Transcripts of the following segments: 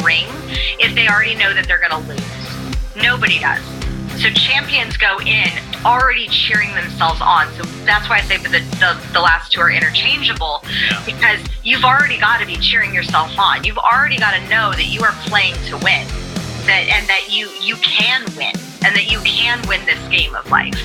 ring if they already know that they're going to lose? Nobody does. So champions go in already cheering themselves on. So that's why I say the last two are interchangeable, because you've already got to be cheering yourself on. You've already got to know that you are playing to win, that you can win, and that you can win this game of life.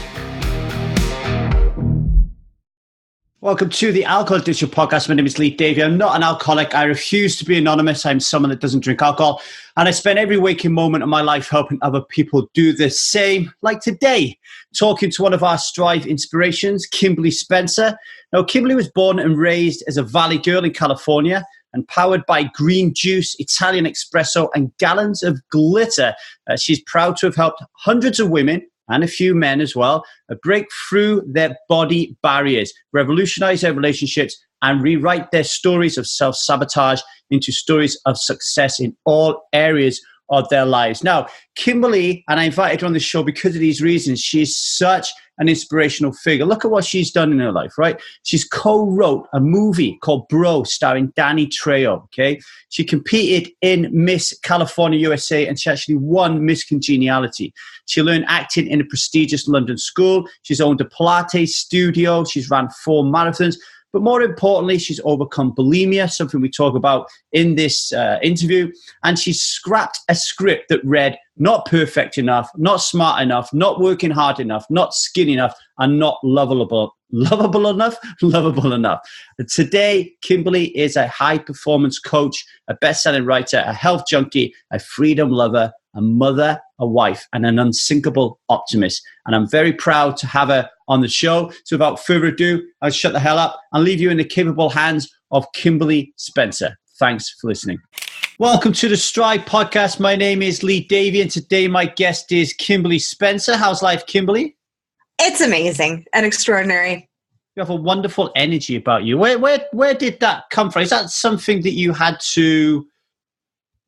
Welcome to the Alcohol Addiction Podcast. My name is Lee Davey. I'm not an alcoholic. I refuse to be anonymous. I'm someone that doesn't drink alcohol. And I spend every waking moment of my life helping other people do the same. Like today, talking to one of our Strive inspirations, Kimberley Spencer. Now, Kimberley was born and raised as a valley girl in California, and powered by green juice, Italian espresso, and gallons of glitter. She's proud to have helped hundreds of women, and a few men as well, break through their body barriers, revolutionize their relationships, and rewrite their stories of self-sabotage into stories of success in all areas of their lives. Now, Kimberley, and I invited her on the show because of these reasons, she's such an inspirational figure. Look at what she's done in her life, right? She's co-wrote a movie called Bro, starring Danny Trejo, okay? She competed in Miss California, USA, and she actually won Miss Congeniality. She learned acting in a prestigious London school. She's owned a Pilates Studio. She's ran 4 marathons. But more importantly, she's overcome bulimia, something we talk about in this interview. And she scrapped a script that read, not perfect enough, not smart enough, not working hard enough, not skinny enough, and not lovable enough. And today, Kimberley is a high-performance coach, a best-selling writer, a health junkie, a freedom lover, a mother, a wife, and an unsinkable optimist. And I'm very proud to have her on the show. So without further ado, I'll shut the hell up and leave you in the capable hands of Kimberley Spencer. Thanks for listening. Welcome to the Strive Podcast. My name is Lee Davey, and today my guest is Kimberley Spencer. How's life, Kimberley? It's amazing and extraordinary. You have a wonderful energy about you. Where did that come from? Is that something that you had to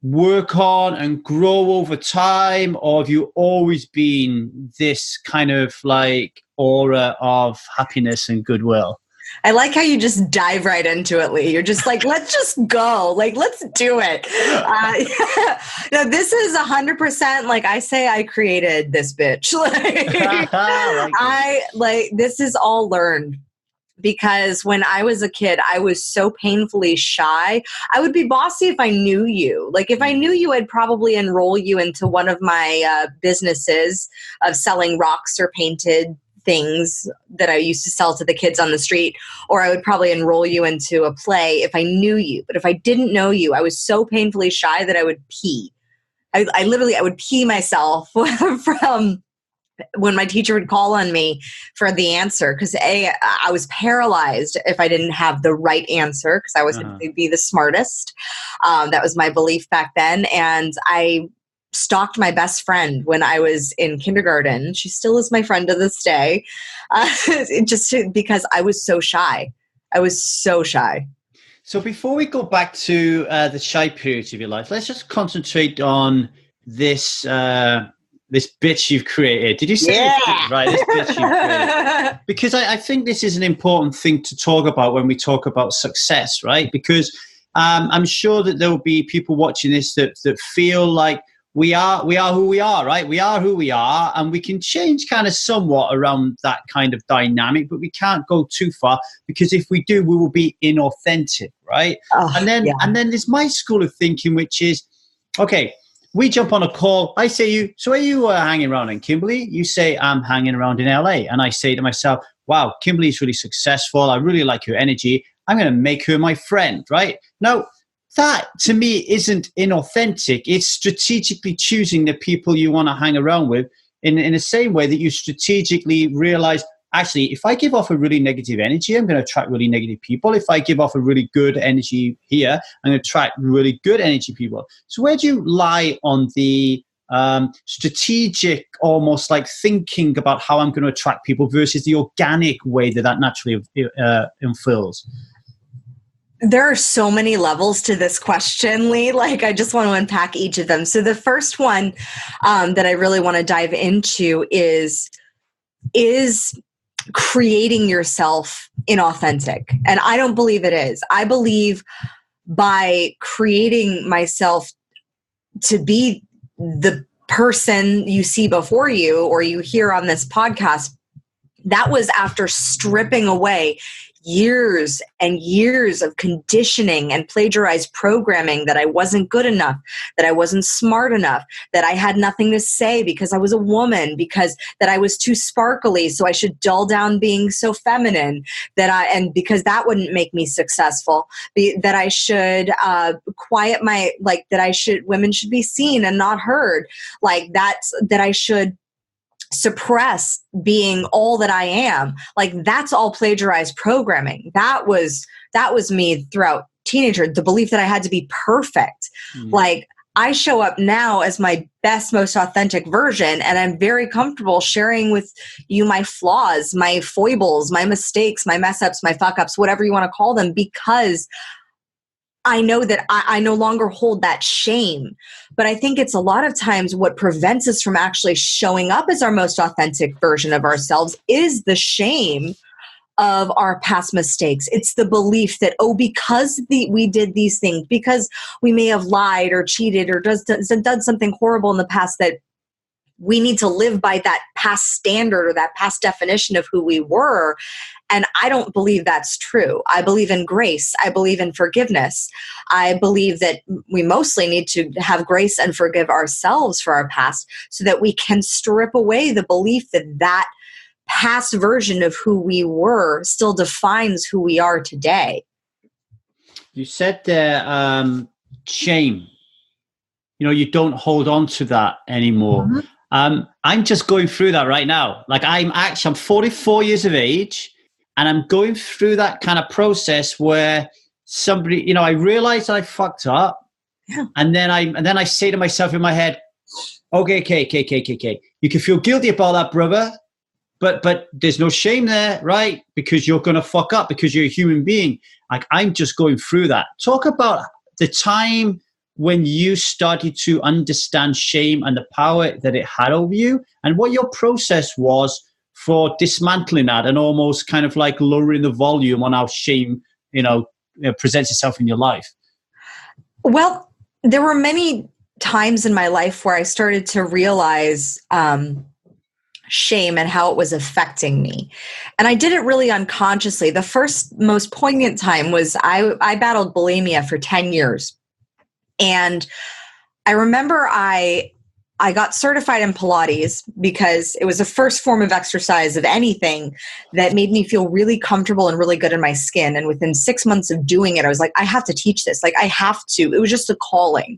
work on and grow over time, or have you always been this kind of like aura of happiness and goodwill? I like how you just dive right into it, Lee. You're just like, let's just go. Like, let's do it. No, this is 100% like I say I created this bitch. This is all learned. Because when I was a kid, I was so painfully shy. I would be bossy if I knew you. Like if I knew you, I'd probably enroll you into one of my businesses of selling rocks or painted things that I used to sell to the kids on the street. Or I would probably enroll you into a play if I knew you. But if I didn't know you, I was so painfully shy that I would pee. I would pee myself from when my teacher would call on me for the answer, because I was paralyzed if I didn't have the right answer, because I was going to be the smartest. That was my belief back then. And I stalked my best friend when I was in kindergarten. She still is my friend to this day, because I was so shy. So before we go back to the shy periods of your life, let's just concentrate on this this bitch you've created. Did you say yeah. Right, this bitch you've created. Because I think this is an important thing to talk about when we talk about success, right? Because I'm sure that there will be people watching this that feel like we are who we are, right? We are who we are, and we can change kind of somewhat around that kind of dynamic, but we can't go too far, because if we do, we will be inauthentic, right? And then there's my school of thinking, which is, okay, we jump on a call. I say, so are you hanging around in Kimberley? You say, I'm hanging around in LA. And I say to myself, wow, Kimberley's really successful. I really like her energy. I'm going to make her my friend, right? Now, that to me isn't inauthentic. It's strategically choosing the people you want to hang around with in the same way that you strategically realize, actually, if I give off a really negative energy, I'm going to attract really negative people. If I give off a really good energy here, I'm going to attract really good energy people. So where do you lie on the strategic, almost like thinking about how I'm going to attract people versus the organic way that naturally unfurls? There are so many levels to this question, Lee. Like, I just want to unpack each of them. So the first one that I really want to dive into is creating yourself inauthentic. And I don't believe it is. I believe by creating myself to be the person you see before you or you hear on this podcast, that was after stripping away years and years of conditioning and plagiarized programming that I wasn't good enough, that I wasn't smart enough, that I had nothing to say because I was a woman, because that I was too sparkly, so I should dull down being so feminine, and because that wouldn't make me successful, that I should quiet my, like, women should be seen and not heard, like that I should suppress being all that I am. Like, that's all plagiarized programming. That was me throughout teenager, the belief that I had to be perfect. Like, I show up now as my best, most authentic version, and I'm very comfortable sharing with you my flaws, my foibles, my mistakes, my mess ups, my fuck ups, whatever you want to call them, because I know that I no longer hold that shame. But I think it's a lot of times what prevents us from actually showing up as our most authentic version of ourselves is the shame of our past mistakes. It's the belief that, because we did these things, because we may have lied or cheated or done something horrible in the past, that we need to live by that past standard or that past definition of who we were. And I don't believe that's true. I believe in grace. I believe in forgiveness. I believe that we mostly need to have grace and forgive ourselves for our past so that we can strip away the belief that past version of who we were still defines who we are today. You said there, shame. You don't hold on to that anymore. Mm-hmm. I'm just going through that right now. Like, I'm 44 years of age, and I'm going through that kind of process where somebody, I realize I fucked up, and then I say to myself in my head, okay, you can feel guilty about that, brother, but there's no shame there, right? Because you're going to fuck up because you're a human being. Like, I'm just going through that. Talk about the time when you started to understand shame and the power that it had over you, and what your process was for dismantling that and almost kind of like lowering the volume on how shame, presents itself in your life. Well, there were many times in my life where I started to realize shame and how it was affecting me. And I did it really unconsciously. The first most poignant time was I battled bulimia for 10 years. And I remember I got certified in Pilates because it was the first form of exercise of anything that made me feel really comfortable and really good in my skin. And within 6 months of doing it, I was like, I have to teach this. Like, I have to. It was just a calling.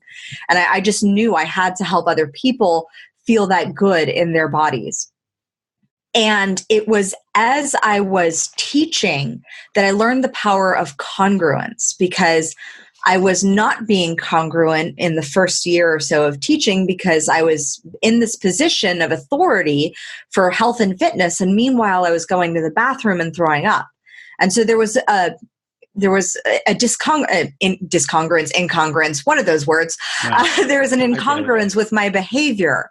And I just knew I had to help other people feel that good in their bodies. And it was as I was teaching that I learned the power of congruence, because I was not being congruent in the first year or so of teaching because I was in this position of authority for health and fitness. And meanwhile, I was going to the bathroom and throwing up. And so there was a incongruence, one of those words. Yeah. There was an incongruence with my behavior.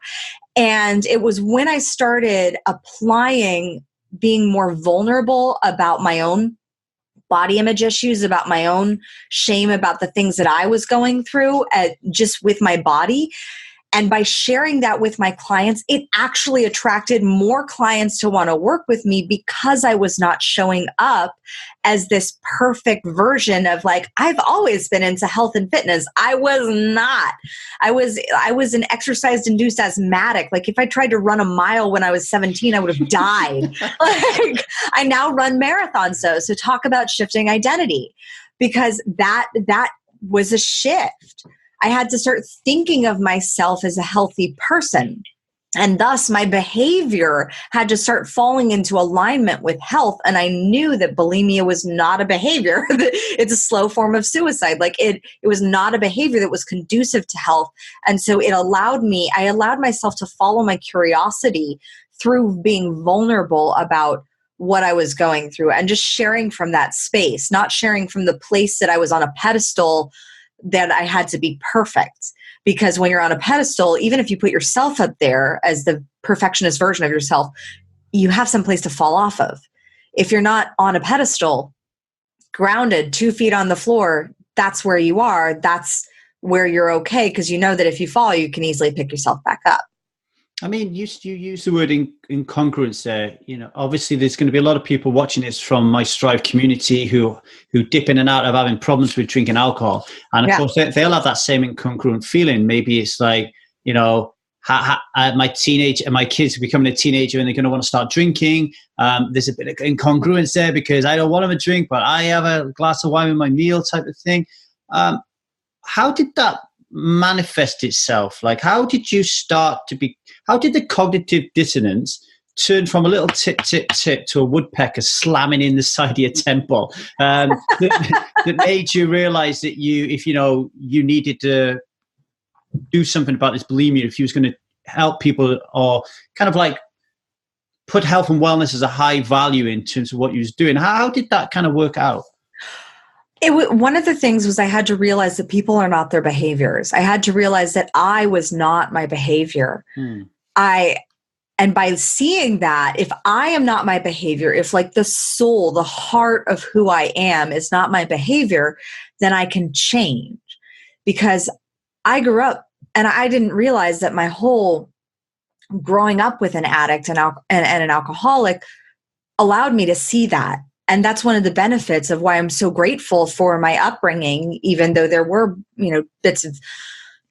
And it was when I started applying being more vulnerable about my own body image issues, about my own shame, about the things that I was going through just with my body. And by sharing that with my clients, it actually attracted more clients to want to work with me because I was not showing up as this perfect version of, like, I've always been into health and fitness. I was not. I was an exercise-induced asthmatic. Like, if I tried to run a mile when I was 17, I would have died. Like, I now run marathons. So talk about shifting identity, because that was a shift. I had to start thinking of myself as a healthy person. And thus my behavior had to start falling into alignment with health. And I knew that bulimia was not a behavior. It's a slow form of suicide. Like, it was not a behavior that was conducive to health. And so I allowed myself to follow my curiosity through being vulnerable about what I was going through and just sharing from that space, not sharing from the place that I was on a pedestal that I had to be perfect. Because when you're on a pedestal, even if you put yourself up there as the perfectionist version of yourself, you have some place to fall off of. If you're not on a pedestal, grounded, 2 feet on the floor, that's where you are. That's where you're okay, because you know that if you fall, you can easily pick yourself back up. I mean, you use the word incongruence there. You know, obviously there's going to be a lot of people watching this from my Strive community who dip in and out of having problems with drinking alcohol. And of course, they'll have that same incongruent feeling. Maybe it's like, you know, my kids are becoming a teenager and they're going to want to start drinking. There's a bit of incongruence there because I don't want them to drink, but I have a glass of wine with my meal type of thing. How did that manifest itself? Like, how did the cognitive dissonance turn from a little tip to a woodpecker slamming in the side of your temple that made you realize that you needed to do something about this bulimia if you was going to help people, or kind of like put health and wellness as a high value in terms of what you was doing? How did that kind of work out? One of the things was I had to realize that people are not their behaviors. I had to realize that I was not my behavior. And by seeing that, if I am not my behavior, if like the soul, the heart of who I am is not my behavior, then I can change. Because I grew up and I didn't realize that my whole growing up with an addict and an alcoholic allowed me to see that. And that's one of the benefits of why I'm so grateful for my upbringing, even though there were, bits of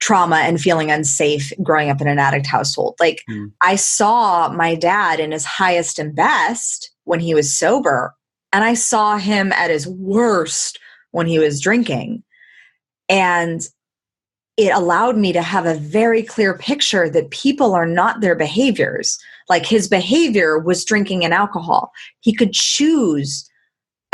trauma and feeling unsafe growing up in an addict household. Like I saw my dad in his highest and best when he was sober, and I saw him at his worst when he was drinking. And it allowed me to have a very clear picture that people are not their behaviors. Like his behavior was drinking and alcohol. He could choose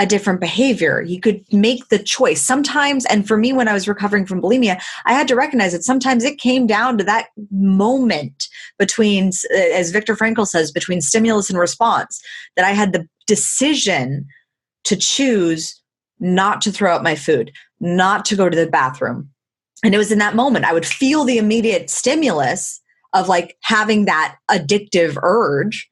a different behavior. He could make the choice sometimes. And for me, when I was recovering from bulimia, I had to recognize that sometimes it came down to that moment between, as Viktor Frankl says, between stimulus and response, that I had the decision to choose not to throw up my food, not to go to the bathroom. And it was in that moment I would feel the immediate stimulus of like having that addictive urge.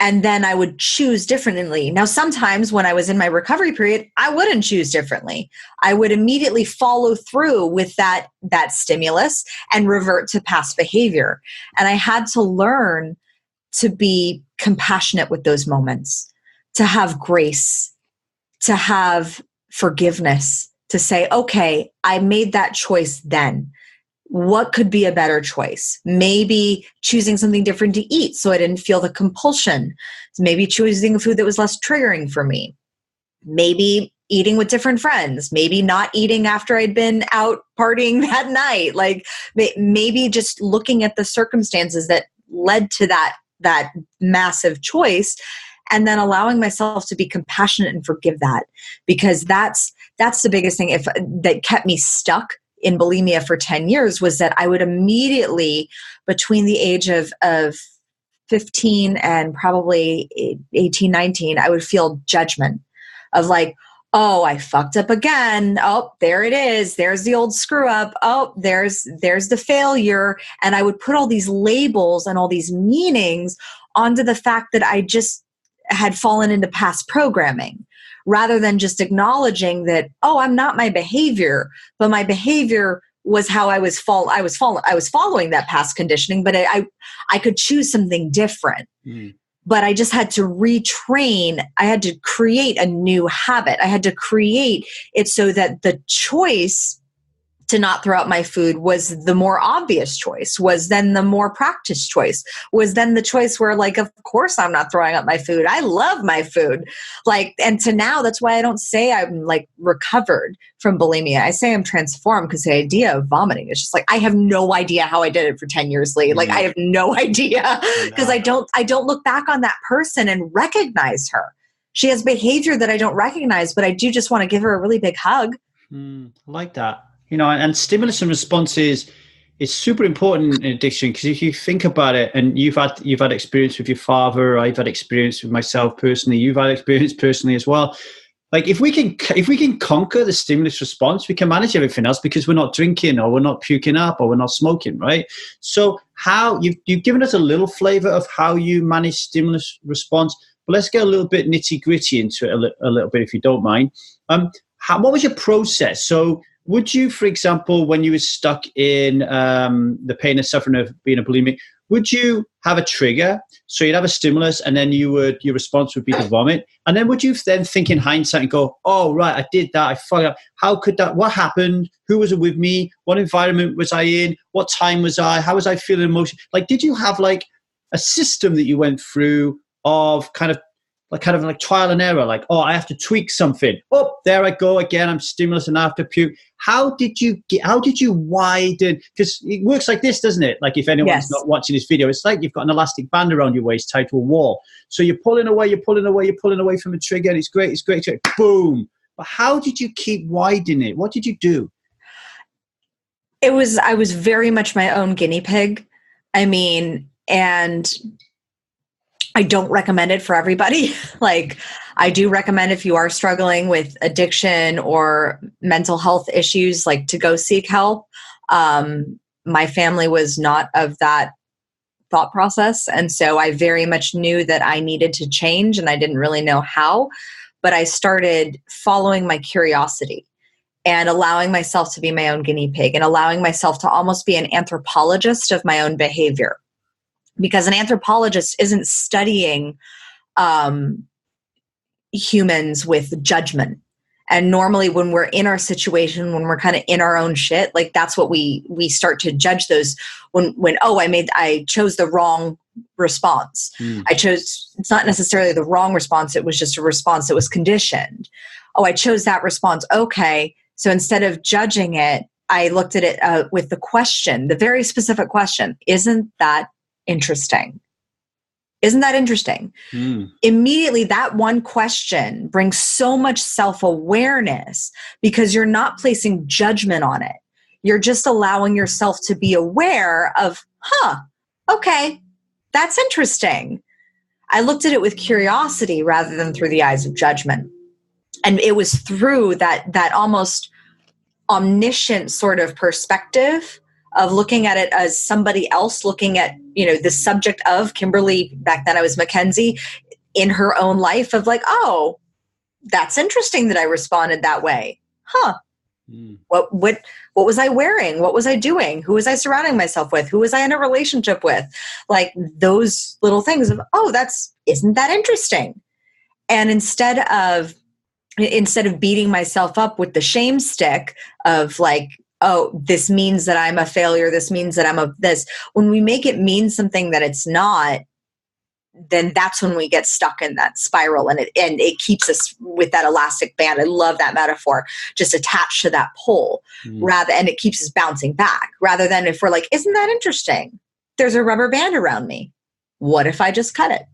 And then I would choose differently. Now, sometimes when I was in my recovery period, I wouldn't choose differently. I would immediately follow through with that stimulus and revert to past behavior. And I had to learn to be compassionate with those moments, to have grace, to have forgiveness, to say, okay, I made that choice then. What could be a better choice? Maybe choosing something different to eat so I didn't feel the compulsion. Maybe choosing a food that was less triggering for me. Maybe eating with different friends. Maybe not eating after I'd been out partying that night. Like maybe just looking at the circumstances that led to that massive choice, and then allowing myself to be compassionate and forgive that. Because that's the biggest thing that kept me stuck in bulimia for 10 years, was that I would immediately, between the age of 15 and probably 18, 19, I would feel judgment of like, oh, I fucked up again. Oh, there it is. There's the old screw up. Oh, there's the failure. And I would put all these labels and all these meanings onto the fact that I just had fallen into past programming, rather than just acknowledging that, oh, I'm not my behavior, but my behavior was how I was following that past conditioning, but I could choose something different. But I just had to retrain. I had to create a new habit. I had to create it so that the choice to not throw out my food was the more obvious choice, was then the more practiced choice, was then the choice where like, of course I'm not throwing out my food. I love my food. Like, and to now, that's why I don't say I'm like recovered from bulimia. I say I'm transformed, because the idea of vomiting is just like, I have no idea how I did it for 10 years, Lee. Like I have no idea, because I don't look back on that person and recognize her. She has behavior that I don't recognize, but I do just want to give her a really big hug. I like that. And stimulus and response is super important in addiction, because if you think about it, and you've had experience with your father, I've had experience with myself personally, you've had experience personally as well. Like if we can conquer the stimulus response, we can manage everything else, because we're not drinking, or we're not puking up, or we're not smoking, right? So how you've given us a little flavor of how you manage stimulus response, but let's get a little bit nitty gritty into it a little bit, if you don't mind. What was your process? So would you, for example, when you were stuck in the pain and suffering of being a bulimic, would you have a trigger? So you'd have a stimulus, and then your response would be to vomit. And then would you then think in hindsight and go, oh, right, I did that. I fucked up. How could that? What happened? Who was with me? What environment was I in? What time was I? How was I feeling emotion? Like, did you have like a system that you went through of kind of like trial and error? Like, oh, I have to tweak something. Oh, there I go again. I'm stimulus and I have to puke. How did you widen? Because it works like this, doesn't it? Like if anyone's not watching this video, it's like you've got an elastic band around your waist tied to a wall. So you're pulling away from a trigger, and it's great. Boom. But how did you keep widening it? What did you do? I was very much my own guinea pig. I mean, and I don't recommend it for everybody. Like, I do recommend if you are struggling with addiction or mental health issues, like to go seek help. My family was not of that thought process. And so I very much knew that I needed to change, and I didn't really know how, but I started following my curiosity and allowing myself to be my own guinea pig and allowing myself to almost be an anthropologist of my own behavior. Because an anthropologist isn't studying humans with judgment. And normally when we're in our situation, when we're kind of in our own shit, like that's what we start to judge those when I chose the wrong response. It's not necessarily the wrong response. It was just a response that was conditioned. Oh, I chose that response. Okay. So instead of judging it, I looked at it with the question, the very specific question, isn't that interesting? Isn't that interesting? Immediately, that one question brings so much self-awareness because you're not placing judgment on it. You're just allowing yourself to be aware of, okay, that's interesting. I looked at it with curiosity rather than through the eyes of judgment. And it was through that almost omniscient sort of perspective of looking at it as somebody else looking at, the subject of Kimberly, back then I was Mackenzie, in her own life of like, oh, that's interesting that I responded that way. What was I wearing? What was I doing? Who was I surrounding myself with? Who was I in a relationship with? Like those little things of, oh, isn't that interesting? And instead of beating myself up with the shame stick of like, oh, this means that I'm a failure. This means that I'm this. When we make it mean something that it's not, then that's when we get stuck in that spiral, and it keeps us with that elastic band. I love that metaphor, just attached to that pole and it keeps us bouncing back rather than if we're like, isn't that interesting? There's a rubber band around me. What if I just cut it?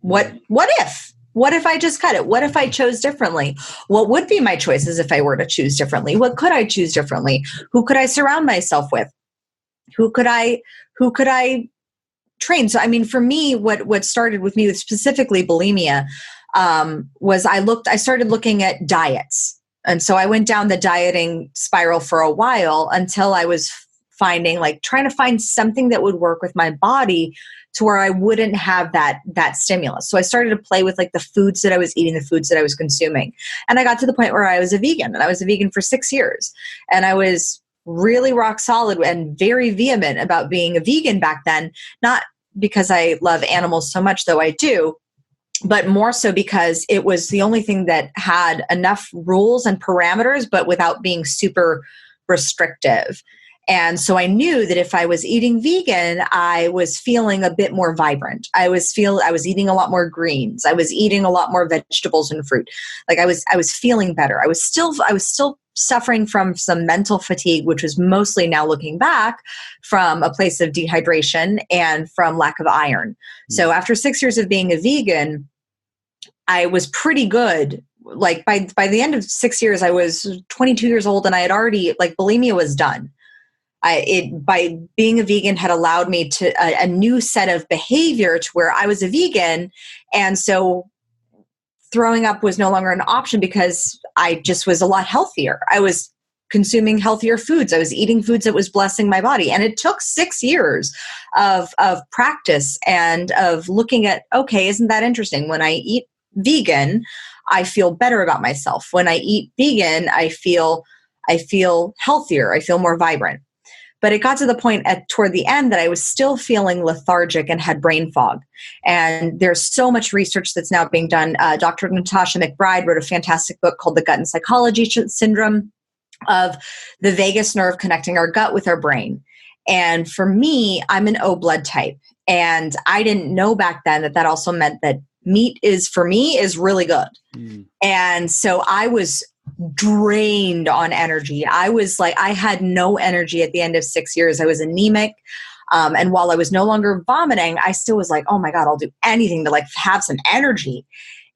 What if I just cut it? What if I chose differently? What would be my choices if I were to choose differently? What could I choose differently? Who could I surround myself with? Who could I train? So, I mean, for me, what started with me with specifically bulimia was I started looking at diets. And so I went down the dieting spiral for a while until I was trying to find something that would work with my body to where I wouldn't have that stimulus. So I started to play with like the foods that I was eating, the foods that I was consuming. And I got to the point where I was a vegan, and I was a vegan for 6 years. And I was really rock solid and very vehement about being a vegan back then, not because I love animals so much, though I do, but more so because it was the only thing that had enough rules and parameters, but without being super restrictive. And so I knew that if I was eating vegan, I was feeling a bit more vibrant. I was eating a lot more greens. I was eating a lot more vegetables and fruit. Like I was feeling better. I was still suffering from some mental fatigue, which was mostly, now looking back, from a place of dehydration and from lack of iron. So after 6 years of being a vegan, I was pretty good. Like by the end of 6 years, I was 22 years old, and I had already, like, bulimia was done. By being a vegan had allowed me to a new set of behavior to where I was a vegan. And so throwing up was no longer an option because I just was a lot healthier. I was consuming healthier foods. I was eating foods that was blessing my body. And it took 6 years of practice and of looking at, okay, isn't that interesting? When I eat vegan, I feel better about myself. When I eat vegan, I feel I feel healthier. I feel more vibrant. But it got to the point toward the end that I was still feeling lethargic and had brain fog. And there's so much research that's now being done. Dr. Natasha McBride wrote a fantastic book called The Gut and Psychology Syndrome, of the vagus nerve connecting our gut with our brain. And for me, I'm an O blood type. And I didn't know back then that also meant that meat for me is really good. And so I was drained on energy. I was like, I had no energy at the end of 6 years. I was anemic. And while I was no longer vomiting, I still was like, oh my God, I'll do anything to like have some energy.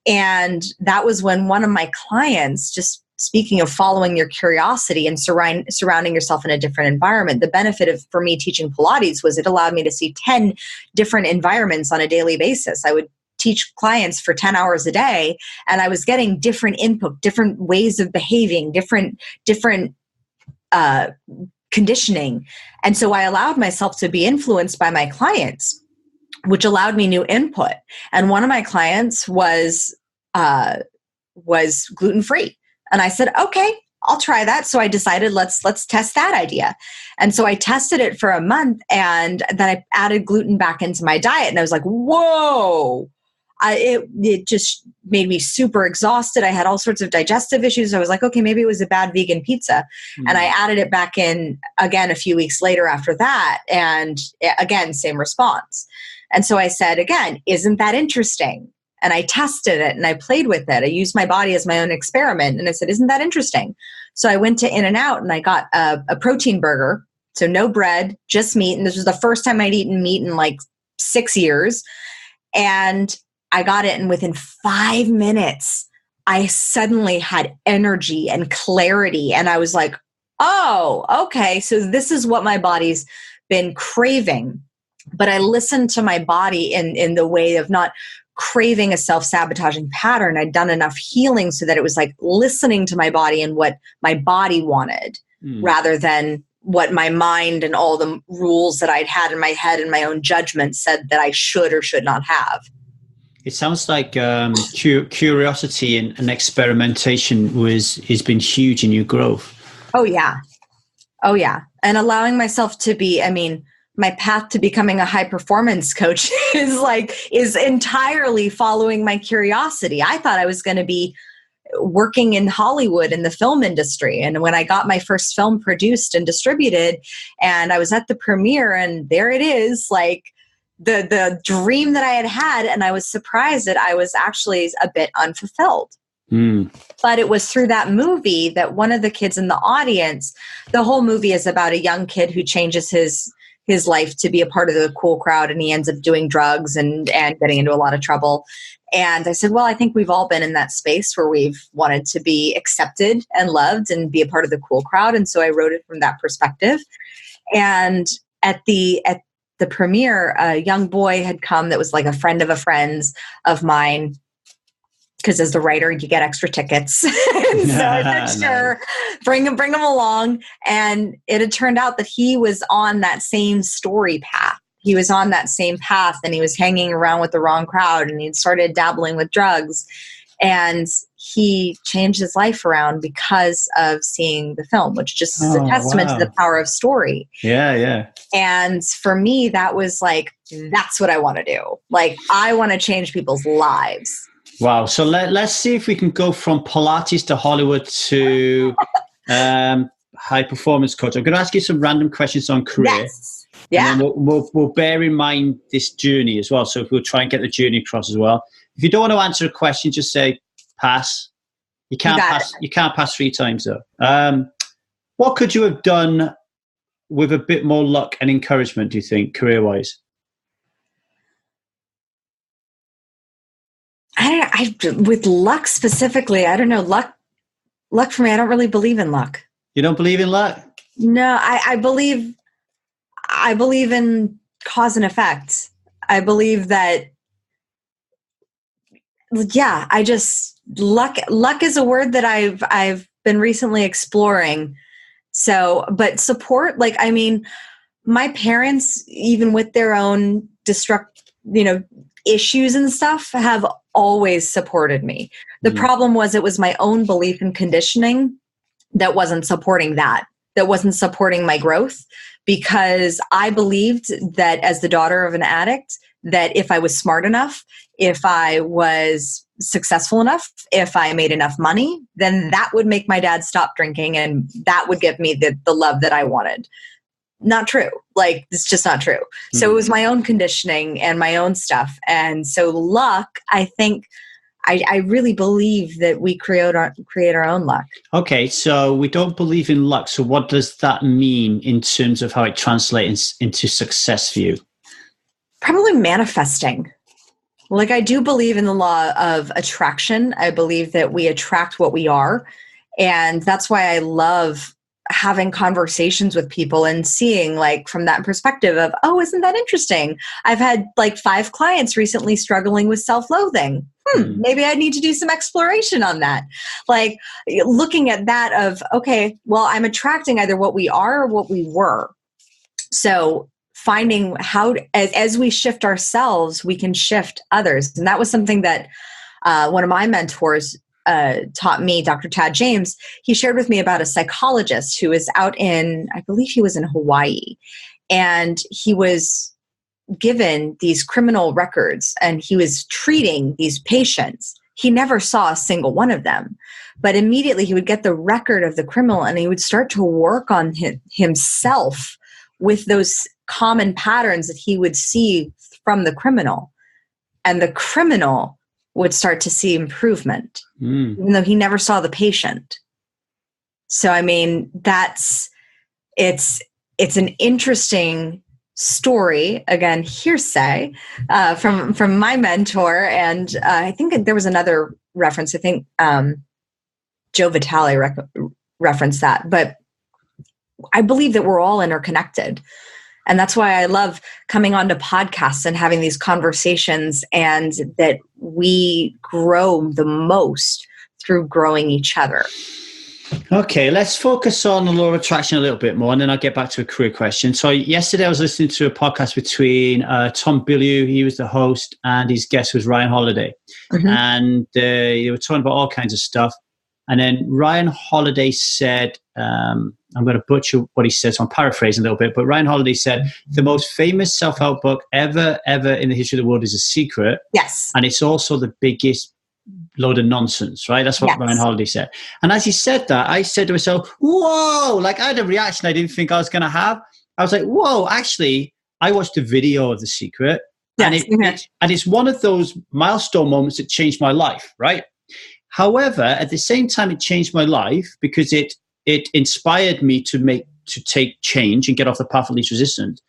And that was when one of my clients, just speaking of following your curiosity and surrounding yourself in a different environment, the benefit for me teaching Pilates was it allowed me to see 10 different environments on a daily basis. I would teach clients for 10 hours a day, and I was getting different input, different ways of behaving, different conditioning. And so I allowed myself to be influenced by my clients, which allowed me new input. And one of my clients was gluten-free. And I said, okay, I'll try that. So I decided let's test that idea. And so I tested it for a month, and then I added gluten back into my diet, and I was like, whoa. It just made me super exhausted. I had all sorts of digestive issues. I was like, okay, maybe it was a bad vegan pizza. And I added it back in again a few weeks later after that. And again, same response. And so I said, again, isn't that interesting? And I tested it and I played with it. I used my body as my own experiment. And I said, isn't that interesting? So I went to In-N-Out and I got a protein burger. So no bread, just meat. And this was the first time I'd eaten meat in like 6 years. And I got it, and within 5 minutes, I suddenly had energy and clarity. And I was like, oh, okay, so this is what my body's been craving. But I listened to my body in the way of not craving a self-sabotaging pattern. I'd done enough healing so that it was like listening to my body and what my body wanted rather than what my mind and all the rules that I'd had in my head and my own judgment said that I should or should not have. It sounds like curiosity and experimentation has been huge in your growth. Oh, yeah. Oh, yeah. And allowing myself to be, my path to becoming a high performance coach is entirely following my curiosity. I thought I was going to be working in Hollywood in the film industry. And when I got my first film produced and distributed, and I was at the premiere, and there it is, like, the dream that I had, and I was surprised that I was actually a bit unfulfilled. But it was through that movie that one of the kids in the audience, the whole movie is about a young kid who changes his life to be a part of the cool crowd, and he ends up doing drugs and getting into a lot of trouble. And I said, well, I think we've all been in that space where we've wanted to be accepted and loved and be a part of the cool crowd. And so I wrote it from that perspective. And at the premiere, a young boy had come that was like a friend of a friend's of mine, because as the writer, you get extra tickets. And so I said, sure, bring him along. And it had turned out that he was on that same story path. He was on that same path, and he was hanging around with the wrong crowd, and he'd started dabbling with drugs. And he changed his life around because of seeing the film, which just is a testament to the power of story. Yeah, yeah. And for me, that was like, that's what I want to do. Like, I want to change people's lives. Wow. So let's see if we can go from Pilates to Hollywood to high performance coach. I'm going to ask you some random questions on career. Yes. Yeah. And then we'll bear in mind this journey as well. So we'll try and get the journey across as well. If you don't want to answer a question, just say pass. You can't pass. You can't pass 3 times though. What could you have done with a bit more luck and encouragement, do you think, career-wise? I with luck specifically, I don't know. Luck for me, I don't really believe in luck. You don't believe in luck? No, I believe in cause and effect. I believe that, yeah, luck is a word that I've been recently exploring. So, but support, my parents, even with their own issues and stuff, have always supported me. The problem was it was my own belief and conditioning that wasn't supporting that wasn't supporting my growth, because I believed that as the daughter of an addict, that if I was smart enough, if I was successful enough, if I made enough money, then that would make my dad stop drinking and that would give me the love that I wanted. Not true. Like, it's just not true. So it was my own conditioning and my own stuff. And so luck, I think, I really believe that we create our own luck. Okay, so we don't believe in luck. So what does that mean in terms of how it translates into success for you? Probably manifesting. Like, I do believe in the law of attraction. I believe that we attract what we are. And that's why I love having conversations with people and seeing, like, from that perspective of, oh, isn't that interesting? I've had like 5 clients recently struggling with self-loathing. Maybe I need to do some exploration on that. Like, looking at that of, okay, well, I'm attracting either what we are or what we were. So finding how, as we shift ourselves, we can shift others. And that was something that one of my mentors taught me, Dr. Tad James. He shared with me about a psychologist who was out in, I believe he was in Hawaii, and he was given these criminal records and he was treating these patients. He never saw a single one of them, but immediately he would get the record of the criminal and he would start to work on himself with those common patterns that he would see from the criminal, and the criminal would start to see improvement, even though he never saw the patient. So, I mean, it's an interesting story, again, hearsay, from my mentor. And I think there was another reference. I think Joe Vitale referenced that. But I believe that we're all interconnected. And that's why I love coming onto podcasts and having these conversations, and that we grow the most through growing each other. Okay, let's focus on the law of attraction a little bit more, and then I'll get back to a career question. So yesterday I was listening to a podcast between Tom Bilyeu, he was the host, and his guest was Ryan Holiday. And they were talking about all kinds of stuff. And then Ryan Holiday said, I'm going to butcher what he said, so I'm paraphrasing a little bit, but Ryan Holiday said, the most famous self-help book ever in the history of the world is A Secret. Yes. And it's also the biggest load of nonsense, right? That's what Ryan Holiday said. And as he said that, I said to myself, whoa, like I had a reaction I didn't think I was going to have. I was like, whoa, actually, I watched a video of The Secret. Yes. And it's one of those milestone moments that changed my life, right? However, at the same time, it changed my life because it inspired me to take change and get off the path of least resistance.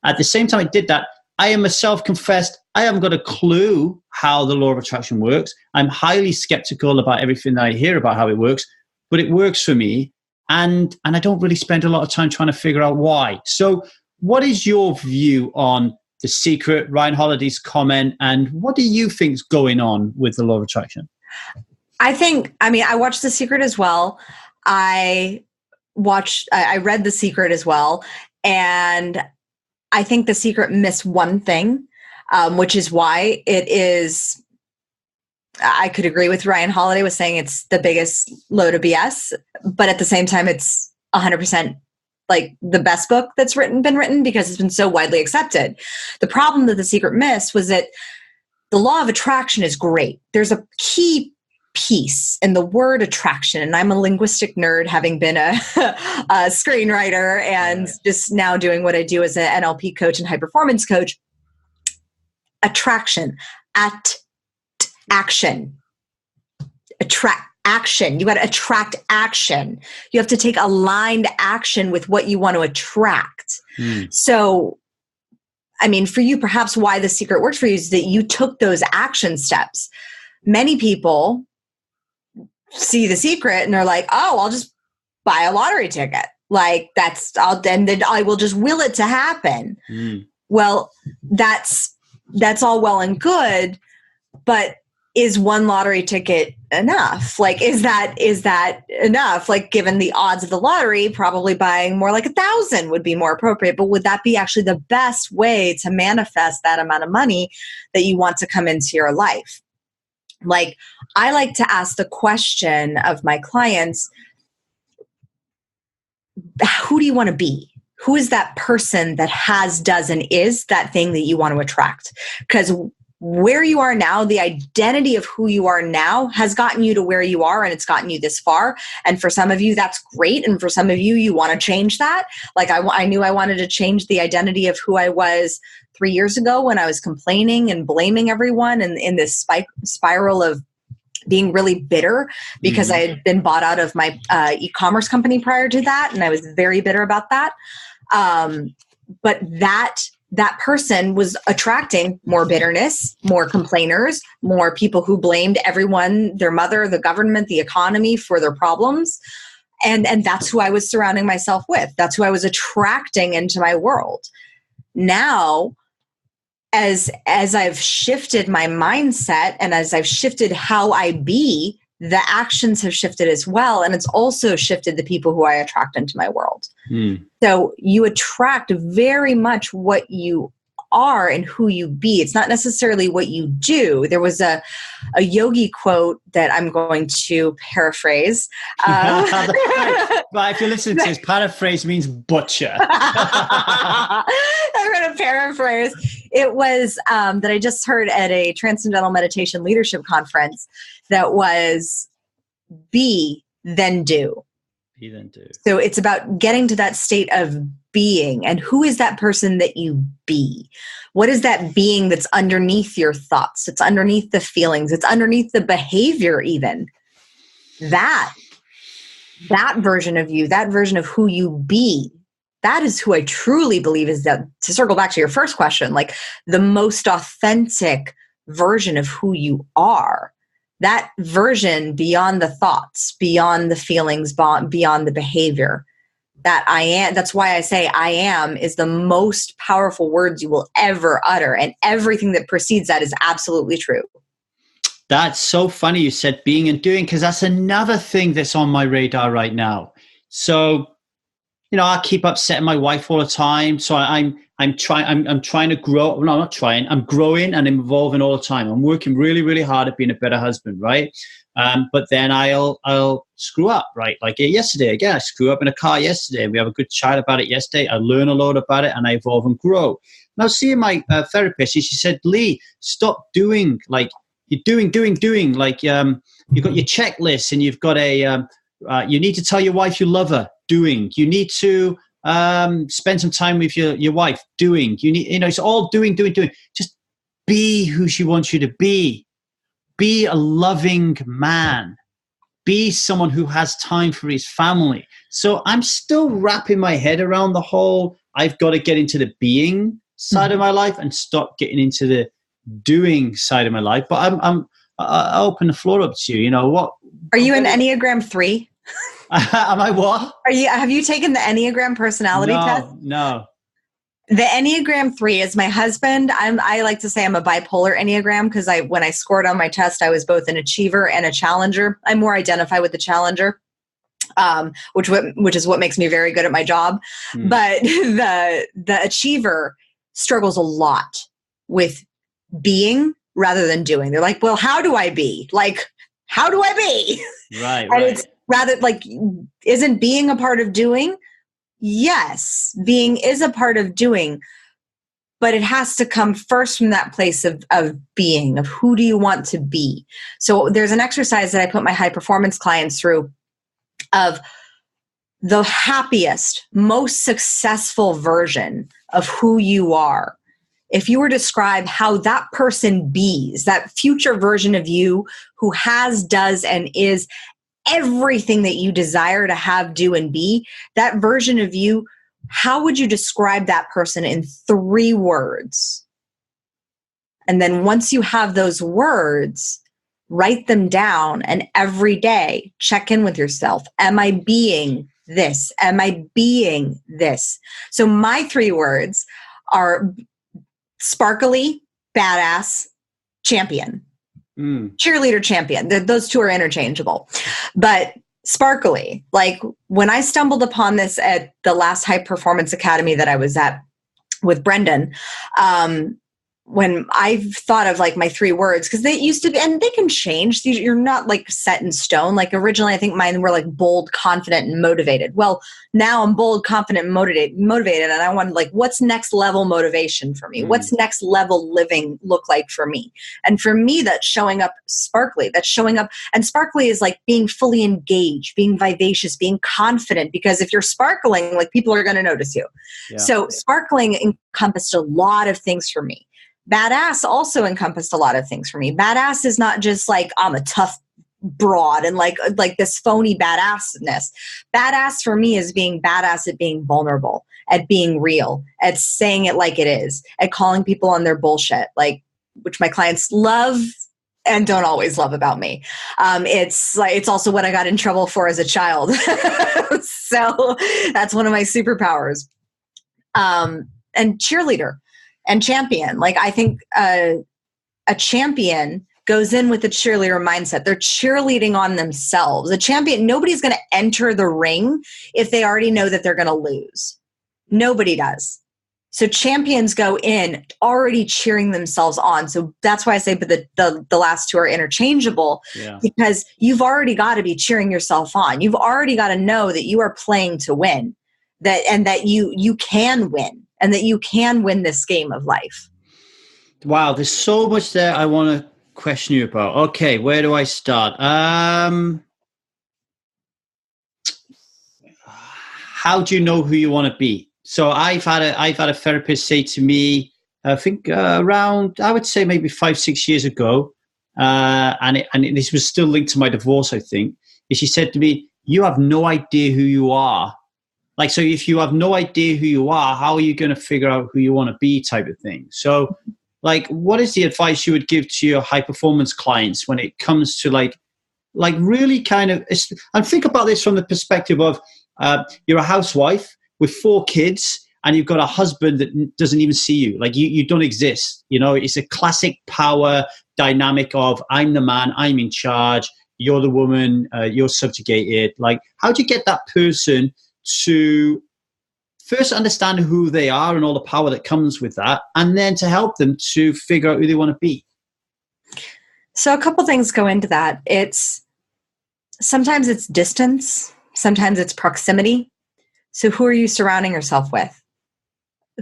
At the same time I did that, I am a self-confessed, I haven't got a clue how the law of attraction works. I'm highly skeptical about everything that I hear about how it works, but it works for me. And I don't really spend a lot of time trying to figure out why. So what is your view on The Secret, Ryan Holiday's comment, and what do you think is going on with the law of attraction? I watched The Secret as well. I read The Secret as well. And I think The Secret missed one thing, which is why it is, I could agree with Ryan Holiday was saying it's the biggest load of BS, but at the same time, it's 100% like the best book that's been written because it's been so widely accepted. The problem that The Secret missed was that the law of attraction is great. There's a key piece in the word attraction. And I'm a linguistic nerd, having been a screenwriter and just now doing what I do as an NLP coach and high performance coach. Attraction, action, attract action. You got to attract action. You have to take aligned action with what you want to attract. So, I mean, for you, perhaps why The Secret works for you is that you took those action steps. Many people see The Secret and they're like, oh, I'll just buy a lottery ticket. Like then I will just will it to happen. Well, that's all well and good, but is one lottery ticket enough? Like, is that enough? Like, given the odds of the lottery, probably buying more like 1,000 would be more appropriate. But would that be actually the best way to manifest that amount of money that you want to come into your life? Like, I like to ask the question of my clients, who do you want to be? Who is that person that has, does, and is that thing that you want to attract? Because where you are now, the identity of who you are now has gotten you to where you are, and it's gotten you this far. And for some of you, that's great. And for some of you, you want to change that. Like I knew I wanted to change the identity of who I was 3 years ago when I was complaining and blaming everyone and in this spiral of being really bitter because I had been bought out of my e-commerce company prior to that. And I was very bitter about that. But that person was attracting more bitterness, more complainers, more people who blamed everyone, their mother, the government, the economy for their problems. And that's who I was surrounding myself with. That's who I was attracting into my world. Now, as I've shifted my mindset and as I've shifted how I be, the actions have shifted as well. And it's also shifted the people who I attract into my world. So you attract very much what you are and who you be. It's not necessarily what you do. There was a yogi quote that I'm going to paraphrase. But if you listen to this, paraphrase means butcher. I'm going to paraphrase. It was that I just heard at a Transcendental Meditation Leadership Conference that was be, then do. Be, then do. So it's about getting to that state of being. And who is that person that you be? What is that being that's underneath your thoughts? It's underneath the feelings. It's underneath the behavior even. That version of you, that version of who you be, that is who I truly believe is that, to circle back to your first question, like the most authentic version of who you are. That version beyond the thoughts, beyond the feelings, beyond the behavior. That I am, that's why I say I am is the most powerful words you will ever utter. And everything that precedes that is absolutely true. That's so funny you said being and doing, because that's another thing that's on my radar right now. So, I keep upsetting my wife all the time. So I'm trying to grow. No, I'm not trying. I'm growing and evolving all the time. I'm working really, really hard at being a better husband, right? But then I'll screw up, right? Like yesterday, again, I screw up in a car yesterday. We have a good chat about it yesterday. I learn a lot about it and I evolve and grow. And I was seeing my therapist and she said, Lee, stop doing like you're doing. Like you've got your checklist and you've got you need to tell your wife you love her. Doing. You need to spend some time with your wife. Doing. You need, it's all doing. Just be who she wants you to be. Be a loving man. Be someone who has time for his family. So I'm still wrapping my head around the whole, I've got to get into the being side of my life and stop getting into the doing side of my life. But I'll open the floor up to you. What? Are you an Enneagram 3? Am I what? Have you taken the Enneagram personality test? No. The Enneagram 3 is my husband. I like to say I'm a bipolar Enneagram because when I scored on my test, I was both an achiever and a challenger. I more identify with the challenger, which is what makes me very good at my job. But the achiever struggles a lot with being rather than doing. They're like, well, how do I be? Like, how do I be? Right. And it's rather like, isn't being a part of doing? Yes, being is a part of doing, but it has to come first from that place of being, of who do you want to be? So there's an exercise that I put my high performance clients through of the happiest, most successful version of who you are. If you were to describe how that person bees, that future version of you who has, does, and is everything that you desire to have, do, and be, that version of you, how would you describe that person in 3 words? And then once you have those words, write them down and every day check in with yourself. Am I being this? Am I being this? So my 3 words are sparkly, badass, champion. Cheerleader, champion. Those 2 are interchangeable. But sparkly, like when I stumbled upon this at the last High Performance Academy that I was at with Brendan, when I've thought of like my 3 words, because they used to be, and they can change. You're not like set in stone. Like originally, I think mine were like bold, confident, and motivated. Well, now I'm bold, confident, and motivated. And I want like, what's next level motivation for me? What's next level living look like for me? And for me, that's showing up sparkly. That's showing up. And sparkly is like being fully engaged, being vivacious, being confident, because if you're sparkling, like people are going to notice you. Yeah. So sparkling encompassed a lot of things for me. Badass also encompassed a lot of things for me. Badass is not just like I'm a tough broad and like this phony badassness. Badass for me is being badass at being vulnerable, at being real, at saying it like it is, at calling people on their bullshit, like which my clients love and don't always love about me. It's also what I got in trouble for as a child. So that's one of my superpowers. And cheerleader. And champion. Like I think a champion goes in with a cheerleader mindset. They're cheerleading on themselves. A champion, nobody's going to enter the ring if they already know that they're going to lose. Nobody does. So champions go in already cheering themselves on. So that's why I say but the last 2 are interchangeable, because you've already got to be cheering yourself on. You've already got to know that you are playing to win, that you can win. And that you can win this game of life. Wow, there's so much there I want to question you about. Okay, where do I start? How do you know who you want to be? So I've had a therapist say to me, I think around, I would say maybe 5-6 years ago, and this was still linked to my divorce, I think. She said to me, "You have no idea who you are." Like, so if you have no idea who you are, how are you going to figure out who you want to be type of thing? So like, what is the advice you would give to your high performance clients when it comes to like really kind of, and think about this from the perspective of you're a housewife with 4 kids and you've got a husband that doesn't even see you. Like you don't exist. You know, it's a classic power dynamic of I'm the man, I'm in charge, you're the woman, you're subjugated. Like, how do you get that person to first understand who they are and all the power that comes with that, and then to help them to figure out who they want to be? So a couple things go into that. Sometimes it's distance, sometimes it's proximity. So who are you surrounding yourself with?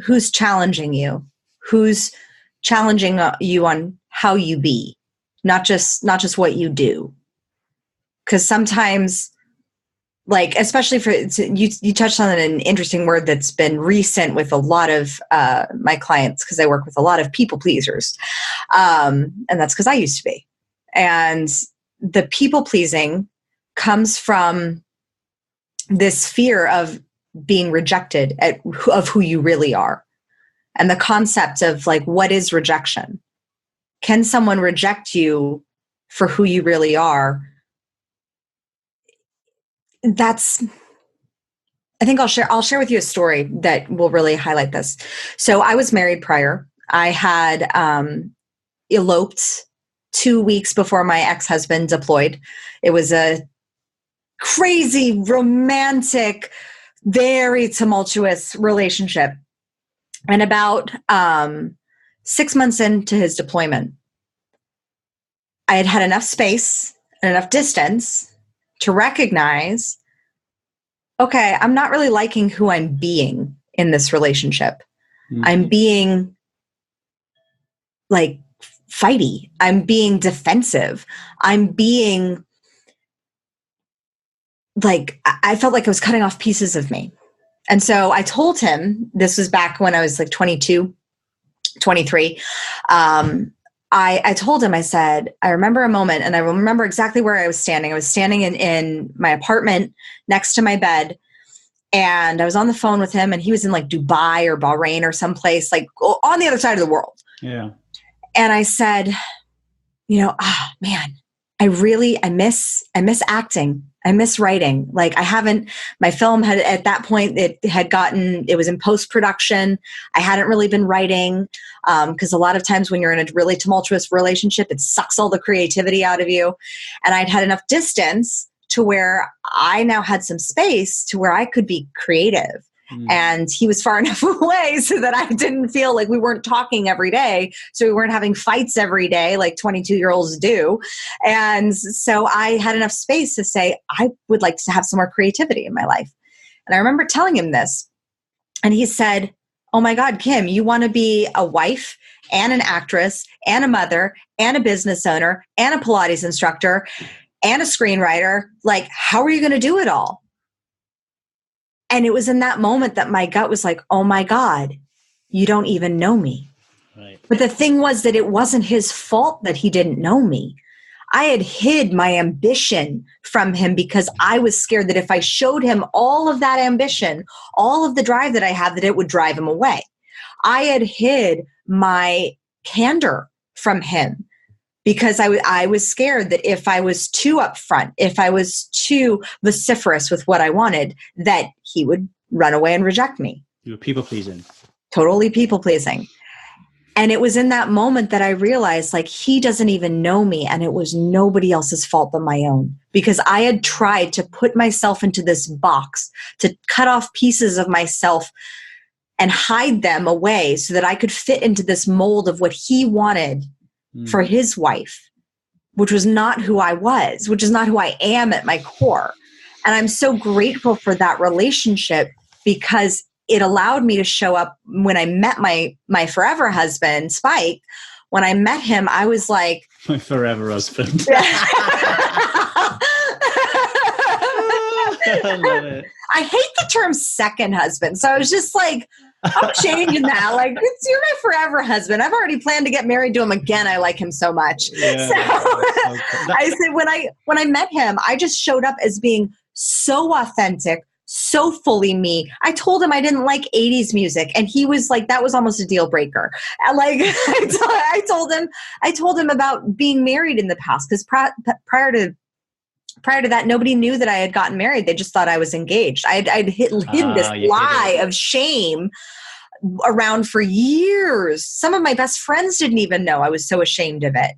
Who's challenging you? Who's challenging you on how you be, not just what you do? Because sometimes, like, especially for you touched on an interesting word that's been recent with a lot of my clients, because I work with a lot of people pleasers, and that's because I used to be. And the people pleasing comes from this fear of being rejected of who you really are, and the concept of like, what is rejection? Can someone reject you for who you really are? I think I'll share with you a story that will really highlight this. So I was married prior. I had eloped 2 weeks before my ex-husband deployed. It was a crazy, romantic, very tumultuous relationship. And about 6 months into his deployment, I had had enough space and enough distance to recognize, okay, I'm not really liking who I'm being in this relationship. Mm-hmm. I'm being like fighty. I'm being defensive. I'm being like, I felt like I was cutting off pieces of me. And so I told him, this was back when I was like 22, 23. I told him, I said, I remember a moment, and I remember exactly where I was standing. I was standing in my apartment next to my bed, and I was on the phone with him, and he was in like Dubai or Bahrain or someplace like on the other side of the world. Yeah. And I said, man, I miss acting. I miss writing. Like my film had, at that point, it was in post-production. I hadn't really been writing, because a lot of times when you're in a really tumultuous relationship, it sucks all the creativity out of you. And I'd had enough distance to where I now had some space to where I could be creative And he was far enough away so that I didn't feel like we weren't talking every day. So we weren't having fights every day like 22-year-olds do. And so I had enough space to say, I would like to have some more creativity in my life. And I remember telling him this. And he said, oh my God, Kim, you want to be a wife and an actress and a mother and a business owner and a Pilates instructor and a screenwriter. Like, how are you going to do it all? And it was in that moment that my gut was like, oh my God, you don't even know me. Right. But the thing was that it wasn't his fault that he didn't know me. I had hid my ambition from him because I was scared that if I showed him all of that ambition, all of the drive that I had, that it would drive him away. I had hid my candor from him because I was scared that if I was too upfront, if I was too vociferous with what I wanted, that he would run away and reject me. You were people pleasing. Totally people pleasing. And it was in that moment that I realized, like, he doesn't even know me, and it was nobody else's fault but my own, because I had tried to put myself into this box, to cut off pieces of myself and hide them away so that I could fit into this mold of what he wanted for his wife, which was not who I was, which is not who I am at my core. And I'm so grateful for that relationship because it allowed me to show up when I met my forever husband, Spike. When I met him, I was like... My forever husband. I love it. I hate the term second husband. So I was just like, I'm changing that. Like, you're my forever husband. I've already planned to get married to him again. I like him so much. Yeah, so cool. I said, when I met him, I just showed up as being so authentic, so fully me. I told him I didn't like 80s music, and he was like, that was almost a deal breaker. Like, I told him about being married in the past, because prior to that, nobody knew that I had gotten married. They just thought I was engaged. I'd hidden this lie of shame around for years. Some of my best friends didn't even know. I was so ashamed of it.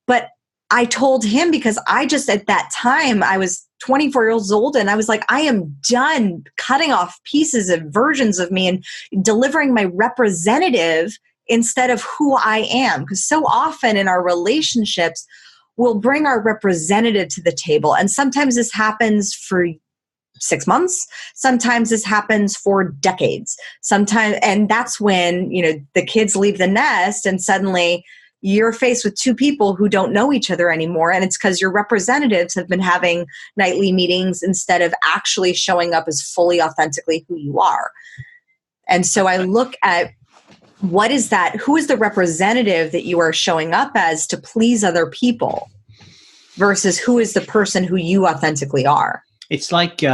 But I told him because I just, at that time, I was 24 years old, and I was like, I am done cutting off pieces of versions of me and delivering my representative instead of who I am. Because so often in our relationships, we'll bring our representative to the table. And sometimes this happens for 6 months. Sometimes this happens for decades. Sometimes, and that's when, the kids leave the nest and suddenly you're faced with two people who don't know each other anymore. And it's because your representatives have been having nightly meetings instead of actually showing up as fully authentically who you are. And so I look at, what is that? Who is the representative that you are showing up as to please other people versus who is the person who you authentically are? It's like,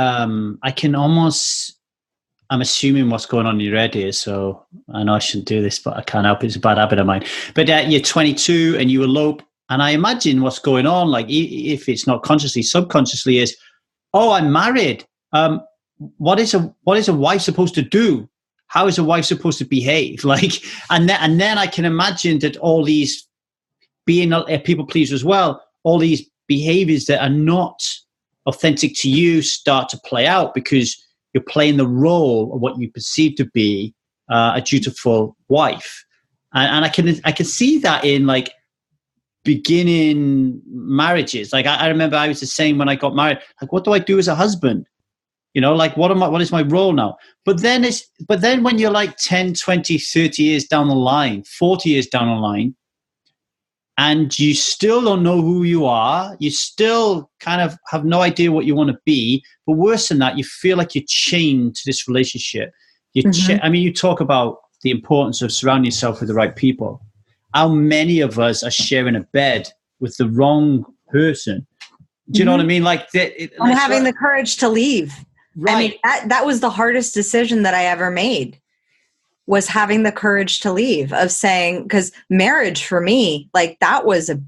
I'm assuming what's going on in your head here, so I know I shouldn't do this, but I can't help it. It's a bad habit of mine. But you're 22 and you elope, and I imagine what's going on, like if it's not consciously, subconsciously, is, oh, I'm married. What is a wife supposed to do? How is a wife supposed to behave? Like, and then I can imagine that all these, being a people pleaser as well, all these behaviors that are not authentic to you start to play out because you're playing the role of what you perceive to be a dutiful wife. And I can see that in like beginning marriages. Like I remember I was the same when I got married. Like, what do I do as a husband? Like what is my role now? But then when you're like 10, 20, 30 years down the line, 40 years down the line, and you still don't know who you are, you still kind of have no idea what you want to be, but worse than that, you feel like you're chained to this relationship. You talk about the importance of surrounding yourself with the right people. How many of us are sharing a bed with the wrong person? Do you know what I mean? Like, having the courage to leave. Right. I mean, that was the hardest decision that I ever made, was having the courage to leave, of saying, because marriage for me, like, that was a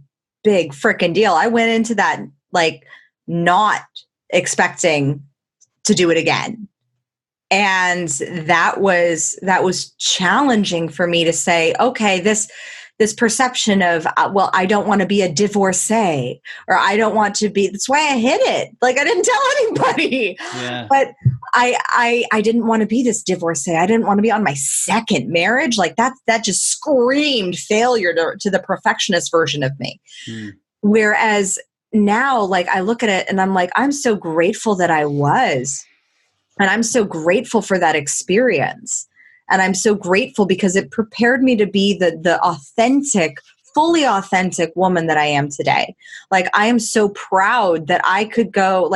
big freaking deal. I went into that like not expecting to do it again. And that was challenging for me to say, okay, this perception of, well, I don't want to be a divorcee, or I don't want to be, that's why I hid it. Like, I didn't tell anybody. Yeah. But I didn't want to be this divorcee. I didn't want to be on my second marriage. Like that just screamed failure to the perfectionist version of me. Whereas now, like I look at it and I'm like, I'm so grateful that I was, and I'm so grateful for that experience. And I'm so grateful because it prepared me to be the authentic, fully authentic woman that I am today. Like I am so proud that I could go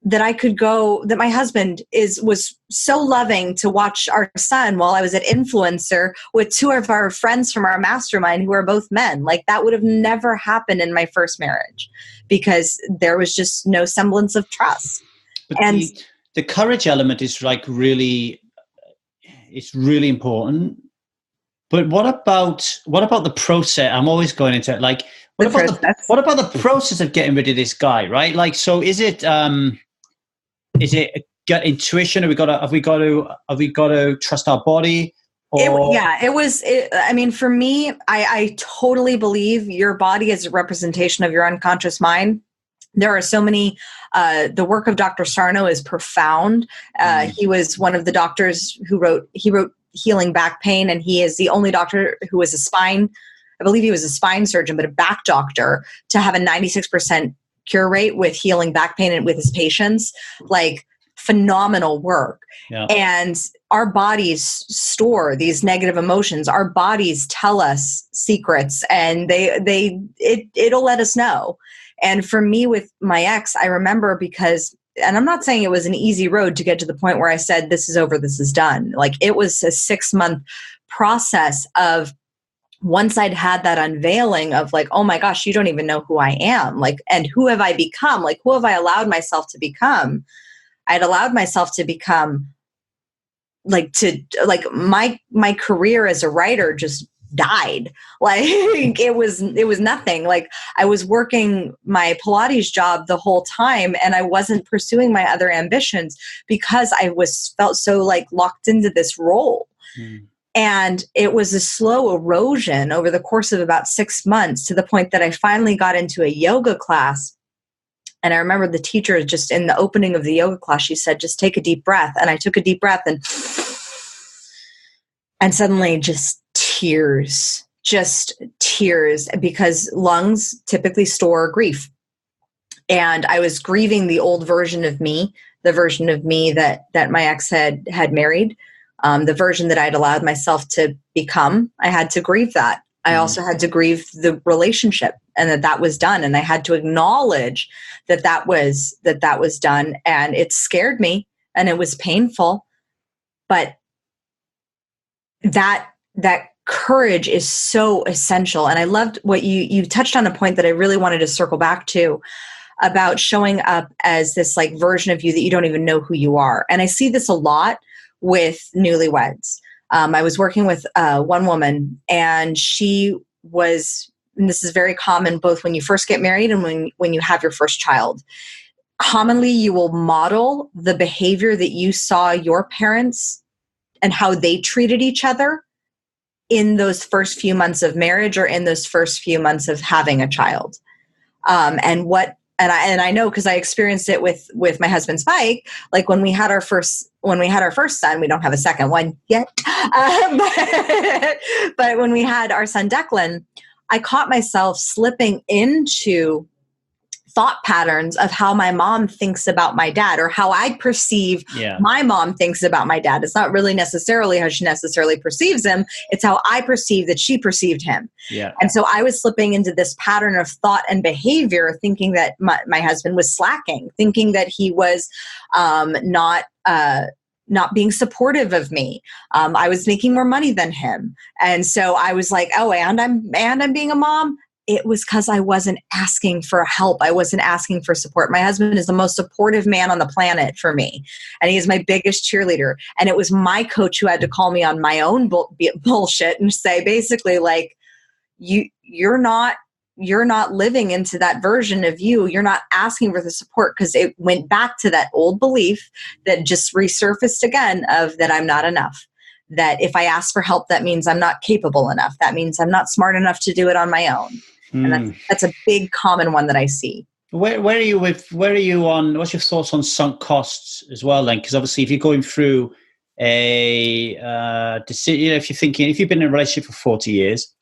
that my husband was so loving to watch our son while I was at Influencer with two of our friends from our mastermind who are both men. Like that would have never happened in my first marriage because there was just no semblance of trust. But and the courage element is like it's really important. But what about the process? I'm always going into it. Like, what about the process of getting rid of this guy, right? Like, so is it gut intuition? Have we got to trust our body? I mean, for me, I totally believe your body is a representation of your unconscious mind. There are so many, the work of Dr. Sarno is profound. He was one of the doctors who wrote Healing Back Pain, and he is the only doctor who was I believe he was a spine surgeon, but a back doctor, to have a 96% cure rate with healing back pain and with his patients. Like phenomenal work. Yeah. And our bodies store these negative emotions. Our bodies tell us secrets, and it'll let us know. And for me with my ex, I remember and I'm not saying it was an easy road to get to the point where I said, this is over, this is done. Like it was a 6-month process of, once I'd had that unveiling of like, oh my gosh, you don't even know who I am. Like, and who have I become? Like, who have I allowed myself to become? I'd allowed myself to become my career as a writer just died. Like it was nothing. Like I was working my Pilates job the whole time, and I wasn't pursuing my other ambitions because I felt so like locked into this role. And it was a slow erosion over the course of about 6 months, to the point that I finally got into a yoga class. And I remember the teacher, just in the opening of the yoga class, she said, just take a deep breath. And I took a deep breath, and suddenly just tears, because lungs typically store grief. And I was grieving the old version of me, the version of me that my ex had married, the version that I'd allowed myself to become. I had to grieve that. I also had to grieve the relationship, and that was done. And I had to acknowledge that was done. And it scared me, and it was painful, but that courage is so essential. And I loved what you touched on, a point that I really wanted to circle back to, about showing up as this like version of you that you don't even know who you are. And I see this a lot with newlyweds. I was working with one woman, and she was, and this is very common both when you first get married and when you have your first child. Commonly, you will model the behavior that you saw your parents and how they treated each other in those first few months of marriage, or in those first few months of having a child. And I know, because I experienced it with my husband Spike. Like when we had our first son, we don't have a second one yet, but when we had our son Declan, I caught myself slipping into thought patterns of how my mom thinks about my dad, or how I perceive my mom thinks about my dad. It's not really necessarily how she necessarily perceives him. It's how I perceive that she perceived him. Yeah. And so I was slipping into this pattern of thought and behavior, thinking that my husband was slacking, thinking that he was not being supportive of me. I was making more money than him. And so I was like, oh, and I'm being a mom. It was because I wasn't asking for help. I wasn't asking for support. My husband is the most supportive man on the planet for me, and he is my biggest cheerleader. And it was my coach who had to call me on my own bullshit and say, basically, like, you're not living into that version of you. You're not asking for the support, because it went back to that old belief that just resurfaced again of that I'm not enough. That if I ask for help, that means I'm not capable enough. That means I'm not smart enough to do it on my own. And that's a big common one that I see. Where are you on, what's your thoughts on sunk costs as well then? Because obviously if you're going through a decision, if you've been in a relationship for 40 years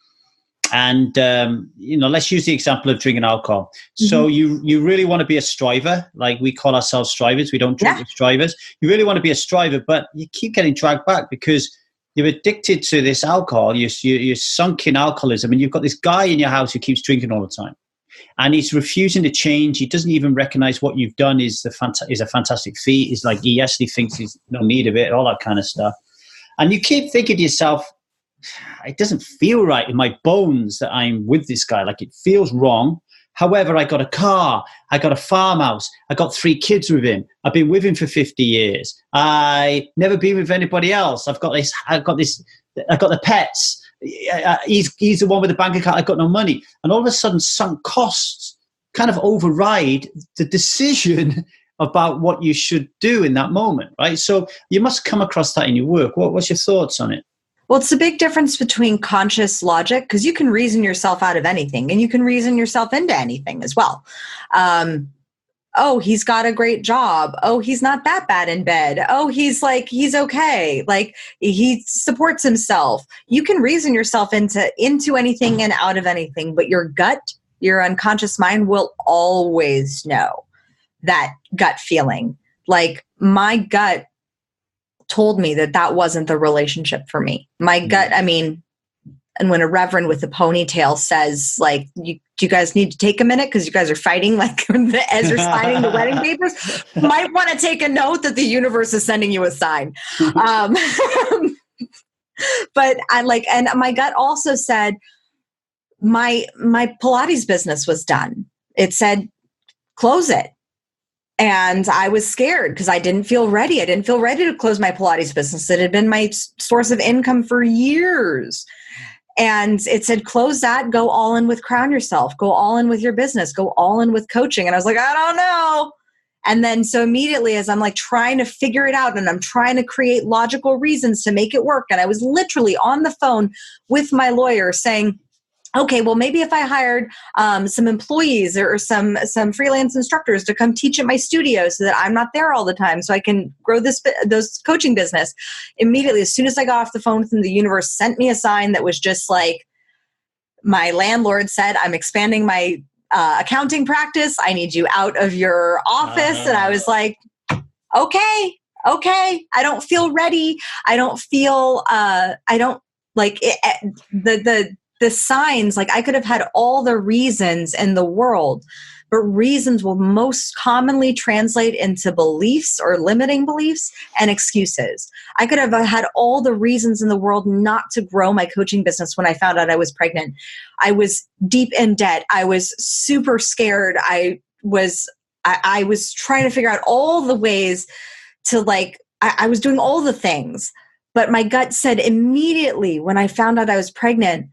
and, let's use the example of drinking alcohol. So you really want to be a striver, like we call ourselves strivers. We don't drink with strivers. You really want to be a striver, but you keep getting dragged back because you're addicted to this alcohol. You're sunk in alcoholism, and you've got this guy in your house who keeps drinking all the time. And he's refusing to change. He doesn't even recognize what you've done is a fantastic feat. He's like, he actually thinks he's no need of it, all that kind of stuff. And you keep thinking to yourself, it doesn't feel right in my bones that I'm with this guy. Like, it feels wrong. However, I got a car, I got a farmhouse, I got 3 kids with him. I've been with him for 50 years. I never been with anybody else. I've got the pets. He's the one with the bank account. I've got no money. And all of a sudden, sunk costs kind of override the decision about what you should do in that moment, right? So you must come across that in your work. What's your thoughts on it? Well, it's a big difference between conscious logic, because you can reason yourself out of anything, and you can reason yourself into anything as well. Oh, he's got a great job. Oh, he's not that bad in bed. Oh, he's okay. Like, he supports himself. You can reason yourself into anything and out of anything, but your gut, your unconscious mind will always know that gut feeling. Like, my gut told me that wasn't the relationship for me. My gut, and when a reverend with a ponytail says, like, you guys need to take a minute because you guys are fighting, like, as you're signing the wedding papers, you might want to take a note that the universe is sending you a sign. But and my gut also said my Pilates business was done. It said, close it. And I was scared because I didn't feel ready. I didn't feel ready to close my Pilates business. It had been my source of income for years. And it said, close that, go all in with Crown Yourself, go all in with your business, go all in with coaching. And I was like, I don't know. And then so immediately, as I'm like trying to figure it out and I'm trying to create logical reasons to make it work. And I was literally on the phone with my lawyer saying, okay, well, maybe if I hired some employees or some freelance instructors to come teach at my studio so that I'm not there all the time, so I can grow those coaching business. Immediately, as soon as I got off the phone with him, the universe sent me a sign that was just like, my landlord said, I'm expanding my accounting practice. I need you out of your office. And I was like, okay. I don't feel ready. I don't feel, the signs, like, I could have had all the reasons in the world, but reasons will most commonly translate into beliefs or limiting beliefs and excuses. I could have had all the reasons in the world not to grow my coaching business when I found out I was pregnant. I was deep in debt. I was super scared. I was trying to figure out all the ways to, like, I was doing all the things, but my gut said immediately when I found out I was pregnant,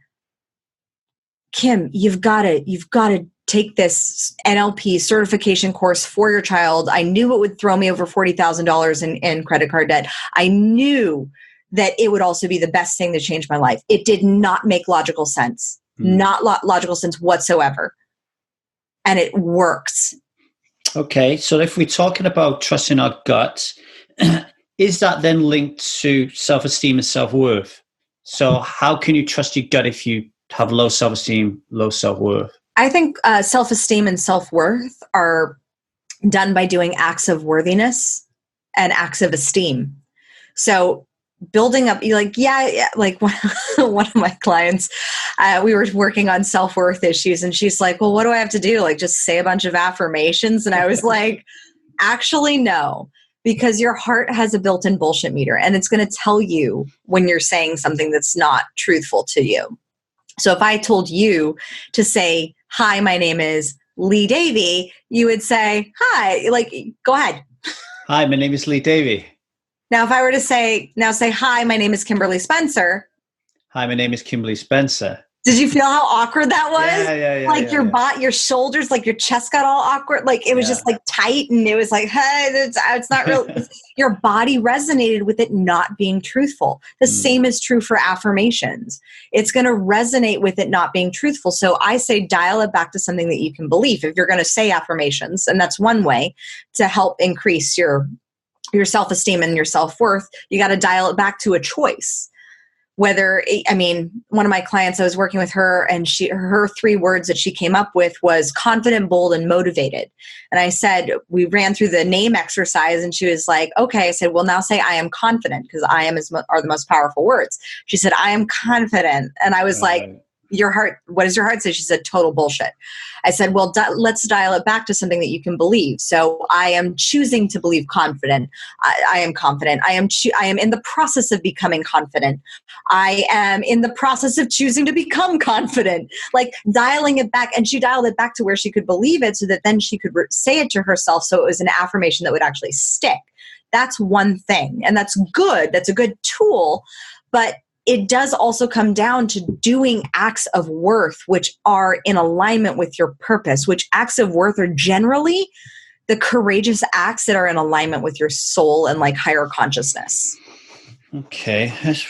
Kim, you've got to take this NLP certification course for your child. I knew it would throw me over $40,000 in credit card debt. I knew that it would also be the best thing to change my life. It did not make logical sense, not logical sense whatsoever. And it works. Okay. So if we're talking about trusting our gut, is that then linked to self-esteem and self-worth? So how can you trust your gut if you have low self-esteem, low self-worth? I think self-esteem and self-worth are done by doing acts of worthiness and acts of esteem. So building up, like one of my clients, we were working on self-worth issues, and she's like, well, what do I have to do? Like, just say a bunch of affirmations? And I was like, actually, no. Because your heart has a built-in bullshit meter, and it's going to tell you when you're saying something that's not truthful to you. So if I told you to say, hi, my name is Lee Davey, you would say, hi, like, go ahead. Hi, my name is Lee Davey. Now, if I were to say, hi, my name is Kimberley Spencer. Hi, my name is Kimberley Spencer. Did you feel how awkward that was? Yeah. Like your shoulders, like your chest got all awkward. Like it was just like tight, and it was like, hey, it's not real. Your body resonated with it not being truthful. The same is true for affirmations. It's going to resonate with it not being truthful. So I say dial it back to something that you can believe. If you're going to say affirmations, and that's one way to help increase your self-esteem and your self-worth, you got to dial it back to a choice. Whether, I mean, one of my clients, I was working with her, and her 3 words that she came up with was confident, bold, and motivated. And I said, we ran through the name exercise, and she was like, okay. I said, well, now say I am confident, because I am are the most powerful words. She said, I am confident. And I was like, your heart, what does your heart say? She said, total bullshit. I said, well, let's dial it back to something that you can believe. So I am choosing to believe confident. I am confident. I am in the process of becoming confident. I am in the process of choosing to become confident, like dialing it back. And she dialed it back to where she could believe it, so that then she could say it to herself. So it was an affirmation that would actually stick. That's one thing. And that's good. That's a good tool. But it does also come down to doing acts of worth, which are in alignment with your purpose, which acts of worth are generally the courageous acts that are in alignment with your soul and like higher consciousness. Okay, let's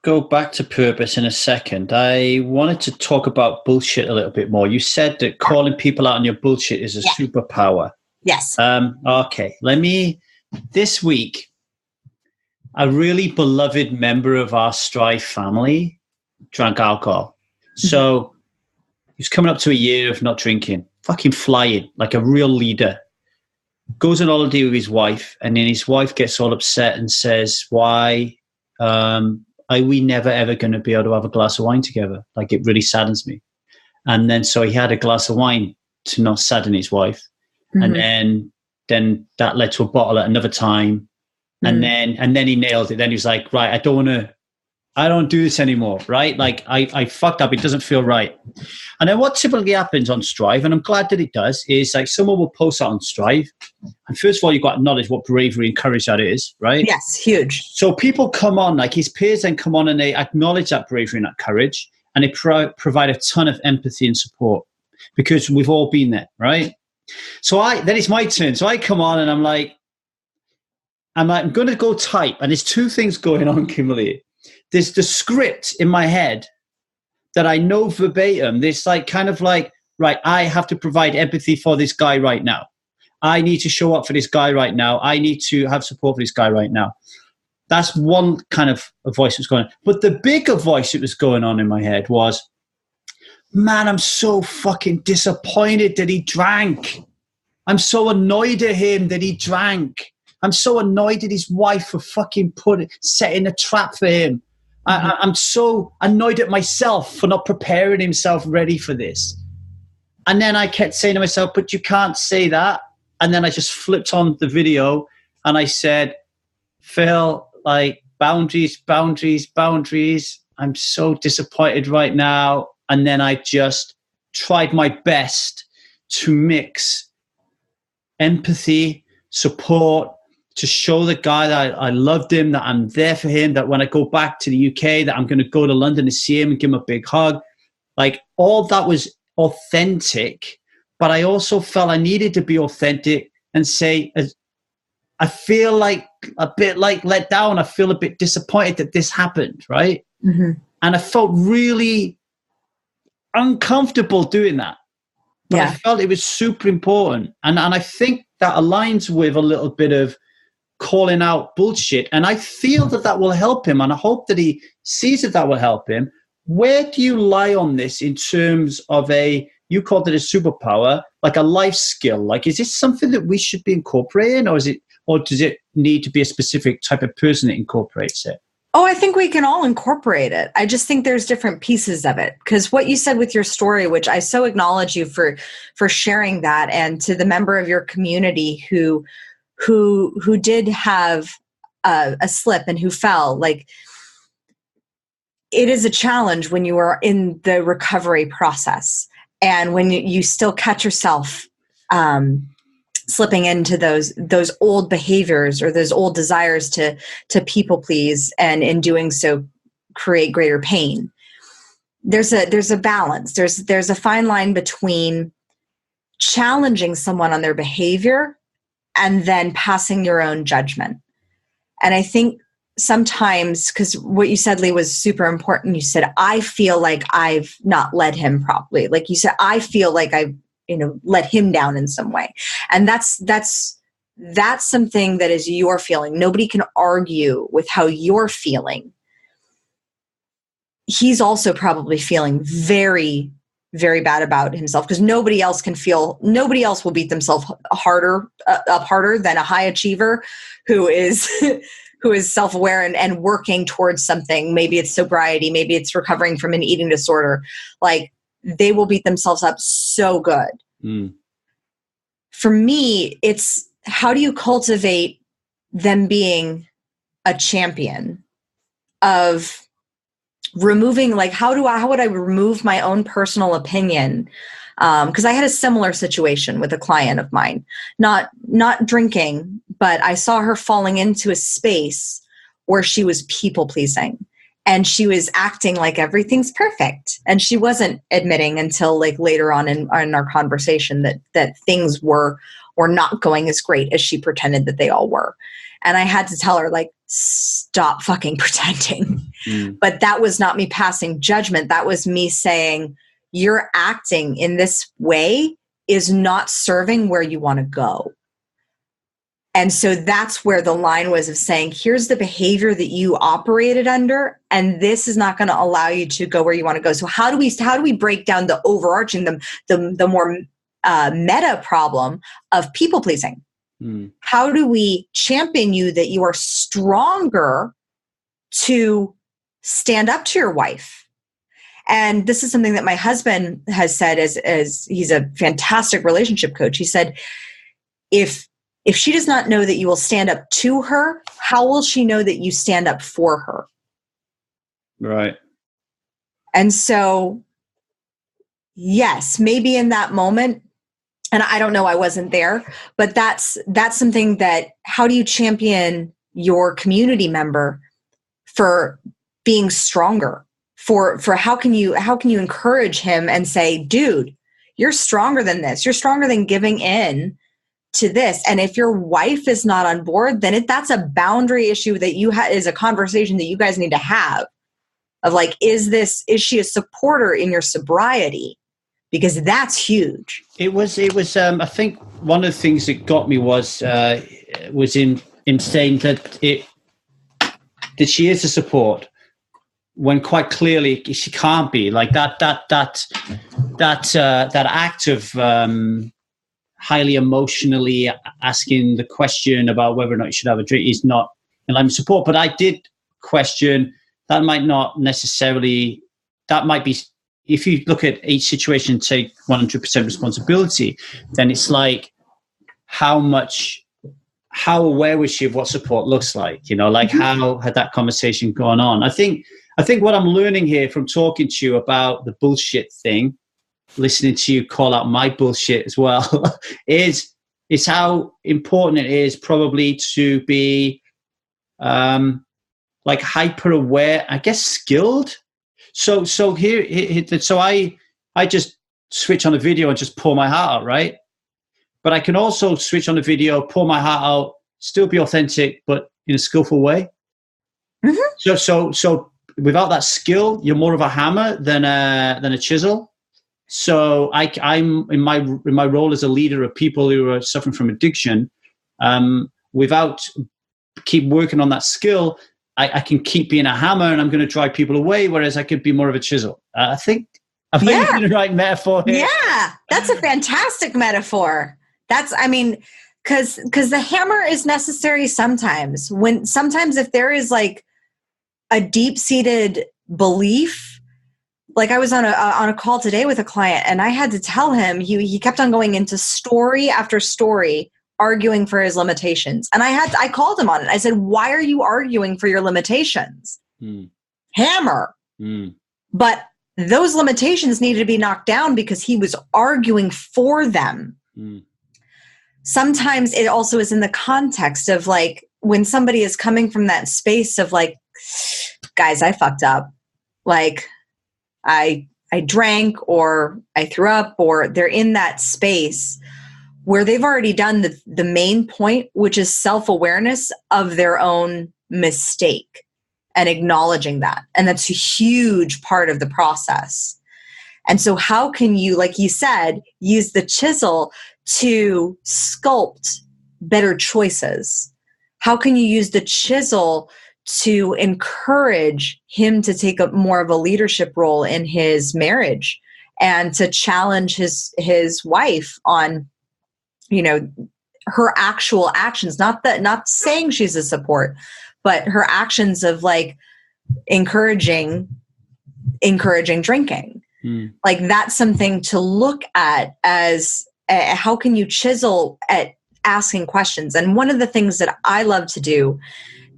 go back to purpose in a second. I wanted to talk about bullshit a little bit more. You said that calling people out on your bullshit is a superpower. Yes. Okay, this week, a really beloved member of our Strive family drank alcohol. So he's coming up to a year of not drinking, fucking flying like a real leader. Goes on holiday with his wife, and then his wife gets all upset and says, why are we never ever going to be able to have a glass of wine together? Like, it really saddens me. And then so he had a glass of wine to not sadden his wife. And then that led to a bottle at another time. And then he nailed it. Then he was like, right, I don't do this anymore, right? Like I fucked up. It doesn't feel right. And then what typically happens on Strive, and I'm glad that it does, is like someone will post that on Strive. And first of all, you've got to acknowledge what bravery and courage that is, right? Yes, huge. So people come on, like his peers then come on and they acknowledge that bravery and that courage, and they provide a ton of empathy and support, because we've all been there, right? So then it's my turn. So I come on and I'm like, I'm going to go type. And there's 2 things going on, Kimberley. There's the script in my head that I know verbatim. There's like kind of like, right, I have to provide empathy for this guy right now. I need to show up for this guy right now. I need to have support for this guy right now. That's one kind of a voice that's going on. But the bigger voice that was going on in my head was, man, I'm so fucking disappointed that he drank. I'm so annoyed at him that he drank. I'm so annoyed at his wife for fucking setting a trap for him. I'm so annoyed at myself for not preparing himself ready for this. And then I kept saying to myself, but you can't say that. And then I just flipped on the video and I said, Phil, like boundaries. I'm so disappointed right now. And then I just tried my best to mix empathy, support, to show the guy that I loved him, that I'm there for him, that when I go back to the UK, that I'm going to go to London to see him and give him a big hug. Like, all that was authentic, but I also felt I needed to be authentic and say, I feel like a bit like let down. I feel a bit disappointed that this happened, right? And I felt really uncomfortable doing that. But I felt it was super important. And I think that aligns with a little bit of calling out bullshit. And I feel that will help him. And I hope that he sees that will help him. Where do you lie on this in terms of you called it a superpower, like a life skill? Like, is this something that we should be incorporating, or does it need to be a specific type of person that incorporates it? Oh, I think we can all incorporate it. I just think there's different pieces of it. Because what you said with your story, which I so acknowledge you for sharing that, and to the member of your community who did have a slip and who fell, like, it is a challenge when you are in the recovery process, and when you still catch yourself slipping into those old behaviors or those old desires to people please, and in doing so create greater pain. there's a balance. There's a fine line between challenging someone on their behavior and then passing your own judgment. And I think sometimes, because what you said, Lee, was super important. You said, I feel like I've not led him properly. Like you said, I feel like I've, let him down in some way. And that's something that is your feeling. Nobody can argue with how you're feeling. He's also probably feeling very, very bad about himself, because nobody else will beat themselves up harder than a high achiever who is self-aware and working towards something. Maybe it's sobriety, maybe it's recovering from an eating disorder. Like, they will beat themselves up so good. For me, it's how do you cultivate them being a champion of removing, like, how would I remove my own personal opinion? Because I had a similar situation with a client of mine, not drinking, but I saw her falling into a space where she was people pleasing, and she was acting like everything's perfect. And she wasn't admitting until like later on in our conversation that things were not going as great as she pretended that they all were. And I had to tell her, like, stop fucking pretending. But that was not me passing judgment. That was me saying, your acting in this way is not serving where you want to go. And so that's where the line was of saying, here's the behavior that you operated under, and this is not going to allow you to go where you want to go. So how do we break down the overarching, the more meta problem of people pleasing? How do we champion you that you are stronger to stand up to your wife? And this is something that my husband has said, as he's a fantastic relationship coach. He said, if she does not know that you will stand up to her, how will she know that you stand up for her? Right. And so, yes, maybe in that moment, and I don't know, I wasn't there, but that's something that, how do you champion your community member for being stronger? For how can you encourage him and say, dude, you're stronger than this. You're stronger than giving in to this. And if your wife is not on board, then that's a boundary issue that is a conversation that you guys need to have, of like, is she a supporter in your sobriety? Because that's huge. It was. I think one of the things that got me was in saying that she is a support, when quite clearly she can't be. Like that act of highly emotionally asking the question about whether or not you should have a drink is not in line with support. But I did question that might be, if you look at each situation and take 100% responsibility, then it's like, how aware was she of what support looks like? How had that conversation gone on? I think what I'm learning here from talking to you about the bullshit thing, listening to you call out my bullshit as well, is how important it is probably to be like hyper aware, I guess, skilled. So I just switch on the video and just pour my heart out, right? But I can also switch on the video, pour my heart out, still be authentic, but in a skillful way. Mm-hmm. So without that skill, you're more of a hammer than a chisel. So I'm in my role as a leader of people who are suffering from addiction. Without keep working on that skill, I can keep being a hammer, and I'm going to drive people away, whereas I could be more of a chisel. I think I'm using the right metaphor here. Yeah, that's a fantastic metaphor. Because the hammer is necessary sometimes. Sometimes if there is like a deep-seated belief, like I was on a call today with a client, and I had to tell him, he kept on going into story after story, arguing for his limitations. And I called him on it. I said, why are you arguing for your limitations? Hammer. But those limitations needed to be knocked down because he was arguing for them. Sometimes it also is in the context of like, when somebody is coming from that space of like, guys, I fucked up. Like, I drank, or I threw up, or they're in that space where they've already done the main point, which is self-awareness of their own mistake and acknowledging that. And that's a huge part of the process. And so how can you, like you said, use the chisel to sculpt better choices? How can you use the chisel to encourage him to take up more of a leadership role in his marriage and to challenge his wife on, her actual actions, not saying she's a support, but her actions of like encouraging drinking. Like that's something to look at as how can you chisel at asking questions. And one of the things that I love to do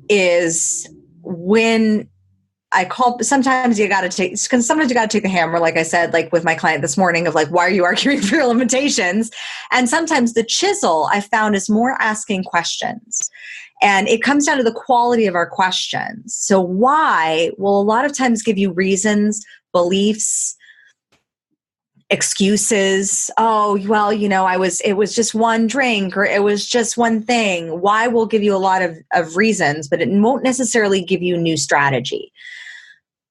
is when I call, sometimes you got to take the hammer, like I said, like with my client this morning, of like, why are you arguing for your limitations? And sometimes the chisel I found is more asking questions. And it comes down to the quality of our questions. So why will a lot of times give you reasons, beliefs, excuses. Oh, well, it was just one drink, or it was just one thing. Why will give you a lot of reasons, but it won't necessarily give you new strategy.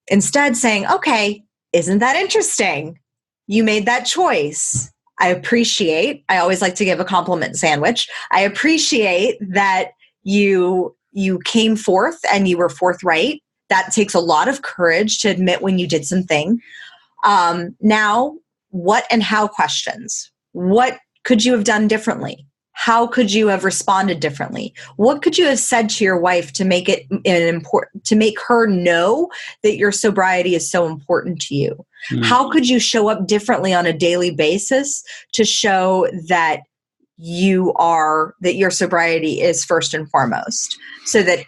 Instead saying, okay, isn't that interesting? You made that choice. I always like to give a compliment sandwich. I appreciate that you came forth and you were forthright. That takes a lot of courage to admit when you did something. Now, what and how questions. What could you have done differently? How could you have responded differently? What could you have said to your wife to make it to make her know that your sobriety is so important to you? How could you show up differently on a daily basis to show that your sobriety is first and foremost? So that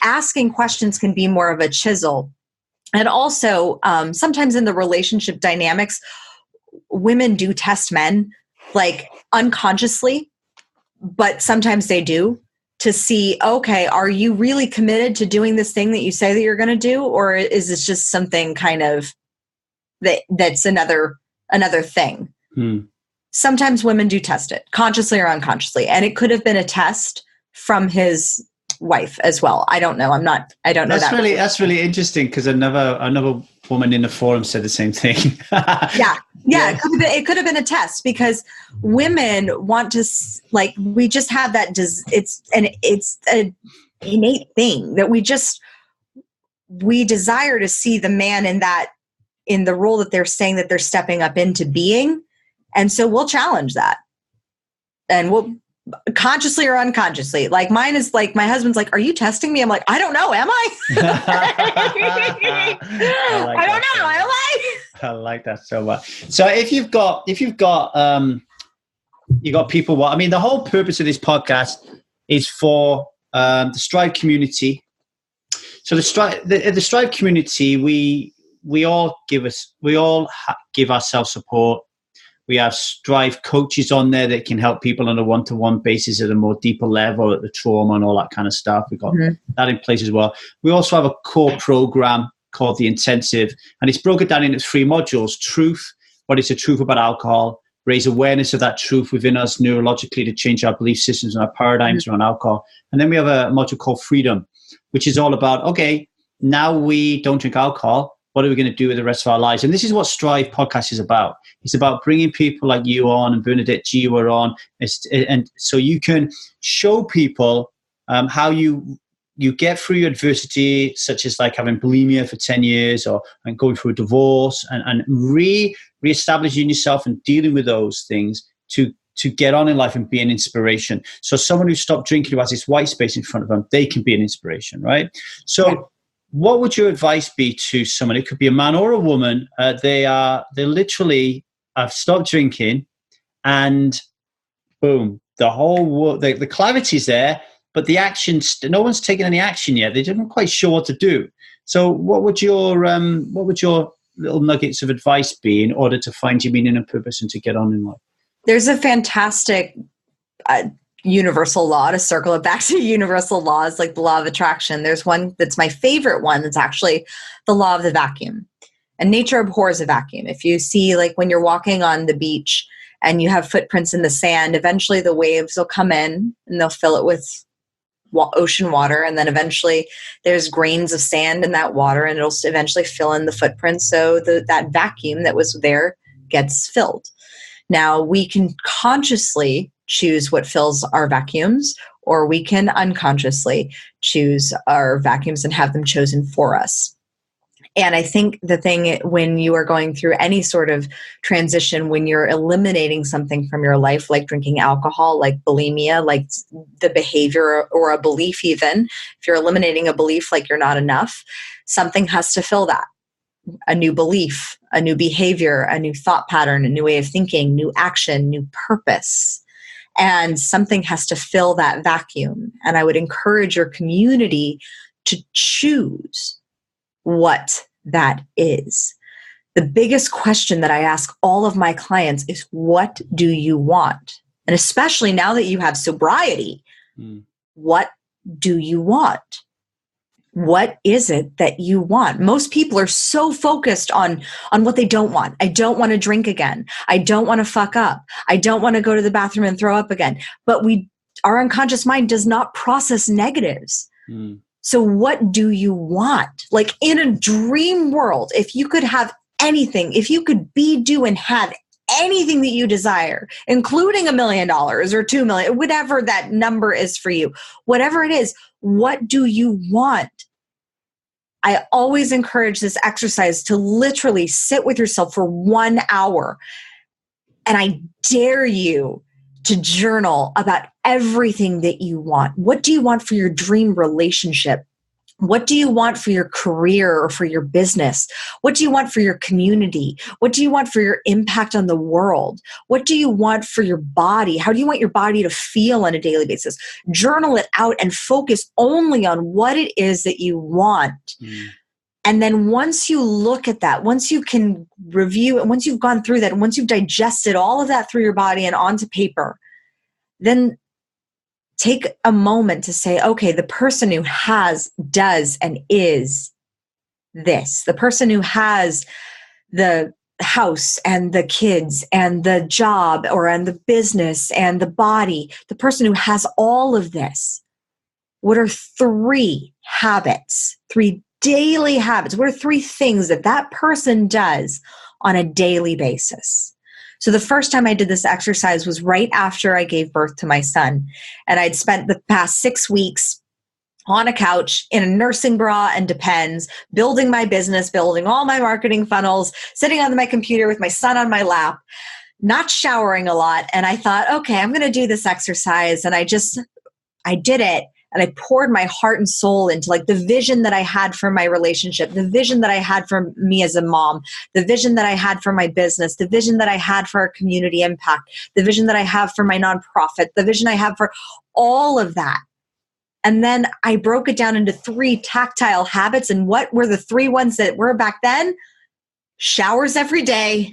asking questions can be more of a chisel. And also, sometimes in the relationship dynamics, women do test men, like unconsciously, but sometimes they do, to see, okay, are you really committed to doing this thing that you say that you're going to do? Or is this just something kind of that's another thing? Sometimes women do test it, consciously or unconsciously. And it could have been a test from his wife as well. I don't know. I don't know. That's really interesting, because another woman in the forum said the same thing. Yeah. It could have been a test, because women want to, like, we just have that. It's an innate thing that we desire to see the man in the role that they're saying that they're stepping up into being. And so we'll challenge that, and we'll, consciously or unconsciously. Like mine is like, my husband's like, are you testing me? I'm like, I don't know. Am I? I don't know. Am I? I like that so much. So if you've got people, the whole purpose of this podcast is for the Strive community. So the Strive community, we all give ourselves support. We have Strive coaches on there that can help people on a one-to-one basis at a more deeper level, at the trauma and all that kind of stuff. We've got that in place as well. We also have a core program called the Intensive, and it's broken down into 3 modules: truth, what is the truth about alcohol, raise awareness of that truth within us neurologically to change our belief systems and our paradigms around alcohol. And then we have a module called freedom, which is all about, okay, now we don't drink alcohol. What are we going to do with the rest of our lives? And this is what Strive podcast is about. It's about bringing people like you on, and Bernadette G were on. And so you can show people how you get through your adversity, such as like having bulimia for 10 years and going through a divorce and reestablishing yourself and dealing with those things to get on in life and be an inspiration. So someone who stopped drinking, who has this white space in front of them, they can be an inspiration, right? So what would your advice be to someone? It could be a man or a woman. They literally have stopped drinking, and boom, the whole world, the clarity's there, but the action, no one's taken any action yet. They're not quite sure what to do. So what would your little nuggets of advice be in order to find your meaning and purpose and to get on in life? There's a fantastic universal law, to circle it back to universal laws like the law of attraction. There's one that's my favorite one, that's actually the law of the vacuum. And nature abhors a vacuum. If you see, like when you're walking on the beach and you have footprints in the sand, eventually the waves will come in and they'll fill it with ocean water. And then eventually there's grains of sand in that water and it'll eventually fill in the footprints. So that vacuum that was there gets filled. Now we can consciously choose what fills our vacuums, or we can unconsciously choose our vacuums and have them chosen for us. And I think the thing when you are going through any sort of transition, when you're eliminating something from your life, like drinking alcohol, like bulimia, like the behavior or a belief even, if you're eliminating a belief like you're not enough, something has to fill that. A new belief, a new behavior, a new thought pattern, a new way of thinking, new action, new purpose. And something has to fill that vacuum. And I would encourage your community to choose what that is. The biggest question that I ask all of my clients is, what do you want? And especially now that you have sobriety, what do you want? What is it that you want? Most people are so focused on what they don't want. I don't want to drink again. I don't want to fuck up. I don't want to go to the bathroom and throw up again. But our unconscious mind does not process negatives. So what do you want? Like in a dream world, if you could have anything, if you could be, do, and have anything that you desire, including $1 million or $2 million, whatever that number is for you, whatever it is, what do you want? I always encourage this exercise to literally sit with yourself for 1 hour. And I dare you to journal about everything that you want. What do you want for your dream relationship? What do you want for your career or for your business? What do you want for your community? What do you want for your impact on the world? What do you want for your body? How do you want your body to feel on a daily basis? Journal it out and focus only on what it is that you want. And then once you look at that, once you can review it, once you've gone through that, and once you've digested all of that through your body and onto paper, then take a moment to say, okay, the person who has, does, and is this, the person who has the house and the kids and the job and the business and the body, the person who has all of this, what are 3 habits, 3 daily habits? What are 3 things that person does on a daily basis? So the first time I did this exercise was right after I gave birth to my son. And I'd spent the past 6 weeks on a couch in a nursing bra and Depends, building my business, building all my marketing funnels, sitting on my computer with my son on my lap, not showering a lot. And I thought, okay, I'm going to do this exercise. And I did it. And I poured my heart and soul into like the vision that I had for my relationship, the vision that I had for me as a mom, the vision that I had for my business, the vision that I had for our community impact, the vision that I have for my nonprofit, the vision I have for all of that. And then I broke it down into 3 tactile habits. And what were the 3 ones that were back then? Showers every day,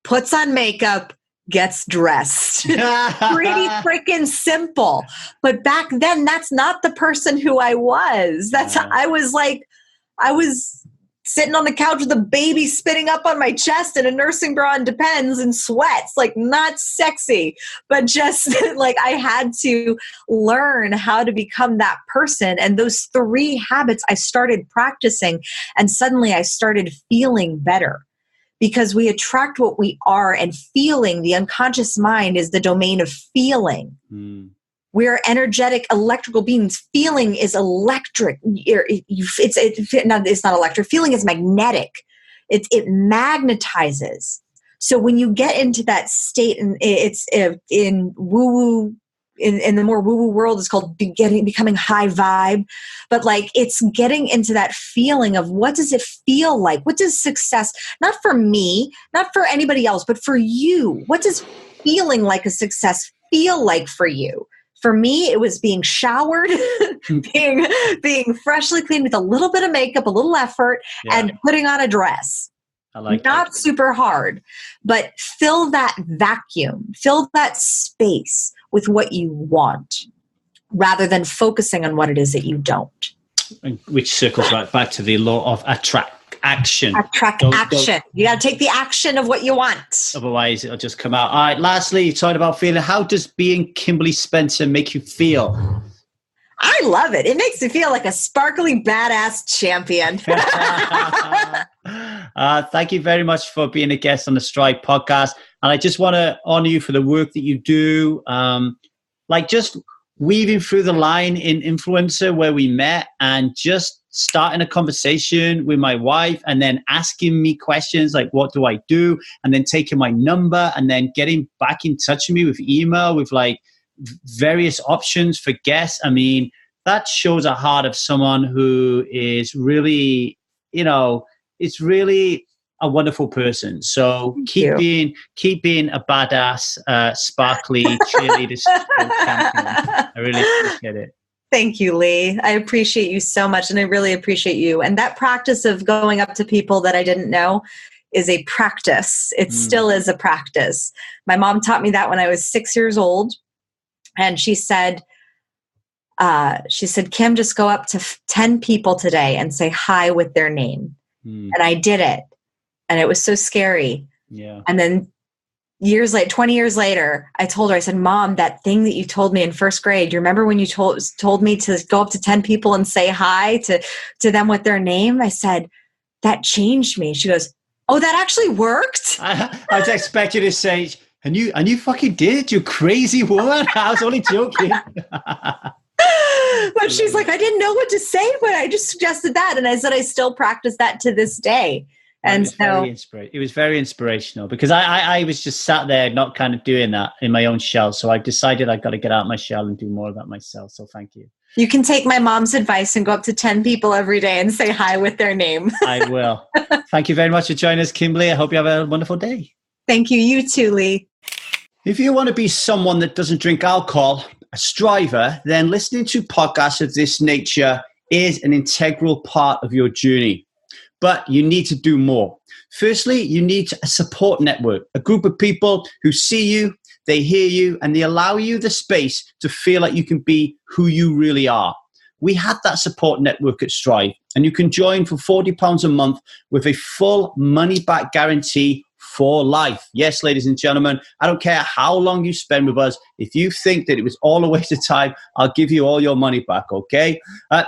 puts on makeup, gets dressed. Pretty freaking simple. But back then, that's not the person who I was. I was sitting on the couch with a baby spitting up on my chest and a nursing bra and Depends and sweats, like not sexy, but just like I had to learn how to become that person. And those 3 habits I started practicing, and suddenly I started feeling better. Because we attract what we are, and feeling, the unconscious mind is the domain of feeling. We're energetic, electrical beings. Feeling is electric. It's not electric. Feeling is magnetic. It magnetizes. So when you get into that state, and it's in woo-woo, in the more woo-woo world, it's called becoming high vibe. But like it's getting into that feeling of what does it feel like? What does success, not for me, not for anybody else, but for you? What does feeling like a success feel like for you? For me, it was being showered, being freshly cleaned with a little bit of makeup, a little effort, and putting on a dress. I like Not that. super hard, but fill that vacuum, fill that space with what you want, rather than focusing on what it is that you don't. Which circles right back to the law of action. Action. You got to take the action of what you want. Otherwise, it'll just come out. All right. Lastly, you talked about feeling. How does being Kimberley Spencer make you feel? I love it. It makes me feel like a sparkly, badass champion. Thank you very much for being a guest on the Strive podcast. And I just want to honor you for the work that you do. Like just weaving through the line in Influencer where we met and just starting a conversation with my wife and then asking me questions like, what do I do? And then taking my number and then getting back in touch with me with email with like various options for guests. I mean, that shows a heart of someone who is really, it's really a wonderful person. So keep being a badass, sparkly cheerleader champion. I really appreciate it. Thank you, Lee. I appreciate you so much, and I really appreciate you. And that practice of going up to people that I didn't know is a practice. It still is a practice. My mom taught me that when I was 6 years old, and she said, Kim, just go up to 10 people today and say hi with their name. And I did it. And it was so scary. Yeah. And then 20 years later, I told her, I said, Mom, that thing that you told me in first grade, you remember when you told me to go up to 10 people and say hi to them with their name? I said, that changed me. She goes, oh, that actually worked? I was expecting to say, and you fucking did, you crazy woman. I was only joking. But she's like, I didn't know what to say, but I just suggested that. And I said, I still practice that to this day. And it was very inspirational because I was just sat there not kind of doing that in my own shell. So I've decided I've got to get out of my shell and do more of that myself. So thank you. You can take my mom's advice and go up to 10 people every day and say hi with their name. I will. Thank you very much for joining us, Kimberley. I hope you have a wonderful day. Thank you. You too, Lee. If you want to be someone that doesn't drink alcohol, a striver, then listening to podcasts of this nature is an integral part of your journey. But you need to do more. Firstly, you need a support network, a group of people who see you, they hear you, and they allow you the space to feel like you can be who you really are. We have that support network at Strive, and you can join for £40 a month with a full money-back guarantee for life. Yes, ladies and gentlemen, I don't care how long you spend with us. If you think that it was all a waste of time, I'll give you all your money back, okay?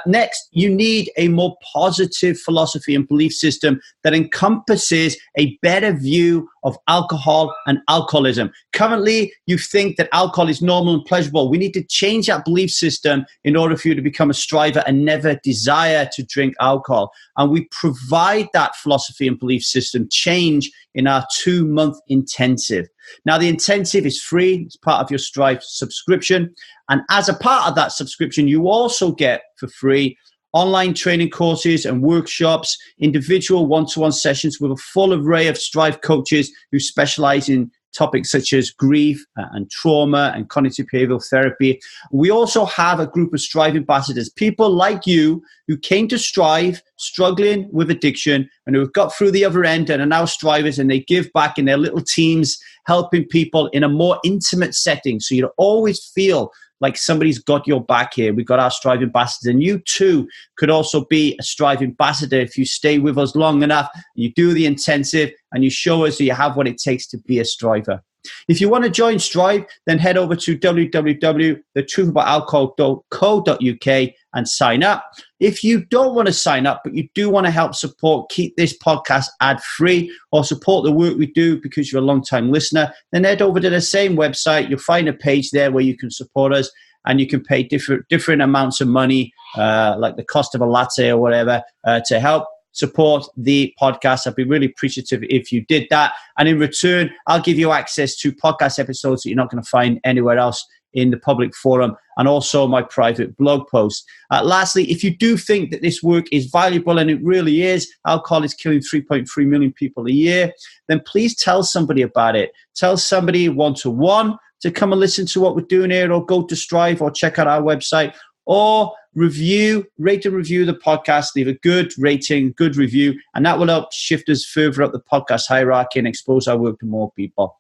Next, you need a more positive philosophy and belief system that encompasses a better view of alcohol and alcoholism. Currently, you think that alcohol is normal and pleasurable. We need to change that belief system in order for you to become a striver and never desire to drink alcohol. And we provide that philosophy and belief system change in our 2-month intensive. Now, the intensive is free. It's part of your Strive subscription. And as a part of that subscription, you also get for free online training courses and workshops, individual one-to-one sessions with a full array of Strive coaches who specialize in topics such as grief and trauma and cognitive behavioral therapy. We also have a group of Strive ambassadors, people like you who came to Strive struggling with addiction and who have got through the other end and are now strivers, and they give back in their little teams, helping people in a more intimate setting. So you always feel like somebody's got your back here. We've got our Strive ambassadors, and you too could also be a Strive ambassador if you stay with us long enough, you do the intensive, and you show us that you have what it takes to be a striver. If you want to join Strive, then head over to www.thetruthaboutalcohol.co.uk and sign up. If you don't want to sign up, but you do want to help support, keep this podcast ad-free or support the work we do because you're a long-time listener, then head over to the same website. You'll find a page there where you can support us, and you can pay different amounts of money, like the cost of a latte or whatever, to help support the podcast. I'd be really appreciative if you did that. And in return, I'll give you access to podcast episodes that you're not going to find anywhere else in the public forum, and also my private blog posts. Lastly, if you do think that this work is valuable, and it really is, alcohol is killing 3.3 million people a year, then please tell somebody about it. Tell somebody one-to-one to come and listen to what we're doing here, or go to Strive, or check out our website, or rate and review the podcast. Leave a good rating, good review, and that will help shift us further up the podcast hierarchy and expose our work to more people.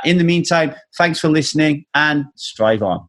In the meantime, thanks for listening, and strive on.